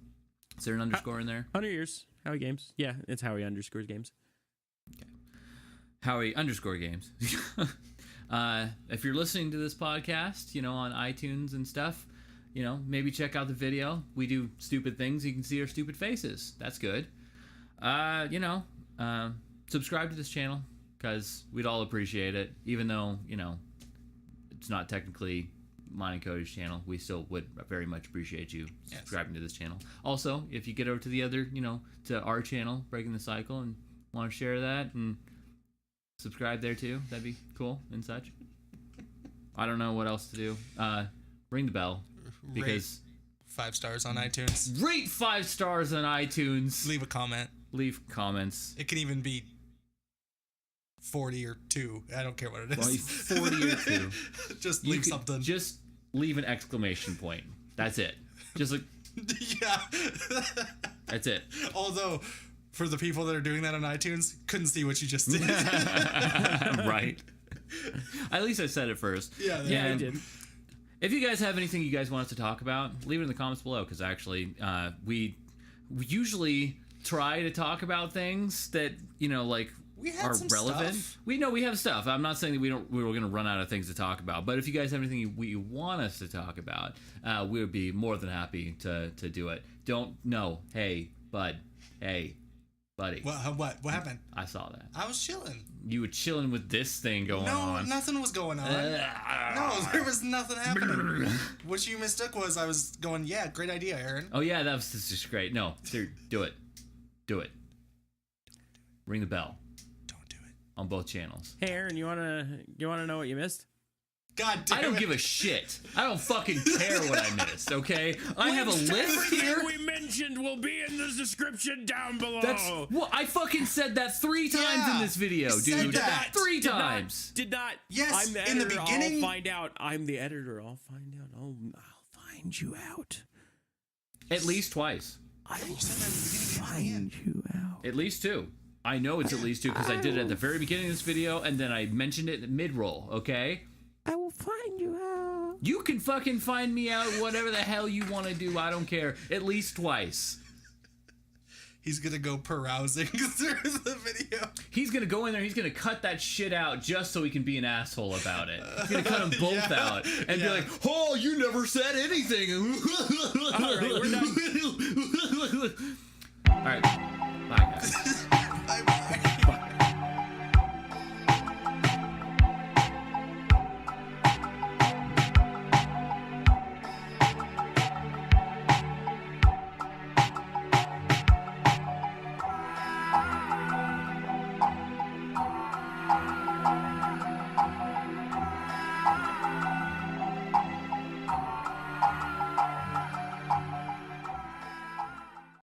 Is there an underscore in there? 100 years. Howie Games. Yeah, it's Howie _ Games. Howie _ Games. If you're listening to this podcast, on iTunes and stuff, maybe check out the video. We do stupid things. You can see our stupid faces. That's good. Subscribe to this channel because we'd all appreciate it. Even though, it's not technically mine and Cody's channel, we still would very much appreciate you subscribing to this channel. Also, if you get over to the other, to our channel, Breaking the Cycle, and want to share that and subscribe there too, that'd be cool and such. I don't know what else to do. Ring the bell because 5 stars on iTunes. rate 5 stars on iTunes. Leave a comment. Leave comments. It can even be 40 or 2. I don't care what it is. Well, 40 or 2. Just You leave could something. Just leave an exclamation point. That's it. Just like, Yeah. that's it. Although, for the people that are doing that on iTunes, couldn't see what you just did. Right. At least I said it first. Yeah, Yeah, I And did. if you guys have anything you guys want us to talk about, leave it in the comments below, because actually we usually try to talk about things that, you know, like We had are some relevant. stuff. We know we have stuff. I'm not saying that we're going to run out of things to talk about, but if you guys have anything you want us to talk about, we would be more than happy to do it. Hey, bud. Hey, buddy. What happened? I saw that. I was chilling. You were chilling with this thing going on. Nothing was going on. No, there was nothing happening. What you mistook was I was going, yeah, great idea, Aaron. Oh yeah, that was just great. No, dude, do it. Do it. Ring the bell Don't do it. on both channels. Hey, Aaron, you wanna know what you missed? God damn I don't it. give a shit. I don't fucking care what I missed, okay? I have a list here. we mentioned will be in the description down below. That's well, I fucking said that 3 times in Yeah, this video, you said dude. that. 3 times. Did not. Yes, I'm the in the editor. beginning- I'll find out. I'm the editor. I'll find out. I'll find you out. At least twice. I will You said that in the beginning and find you out. At least 2. I know it's at least 2 because I did it at the very beginning of this video and then I mentioned it mid-roll, okay? I will find you out. You can fucking find me out whatever the hell you want to do. I don't care. At least twice. He's gonna go carousing through the video. He's gonna go in there. He's gonna cut that shit out just so he can be an asshole about it. He's gonna cut them both Yeah. out and be Yeah. like, "Oh, you never said anything." All right, we're done.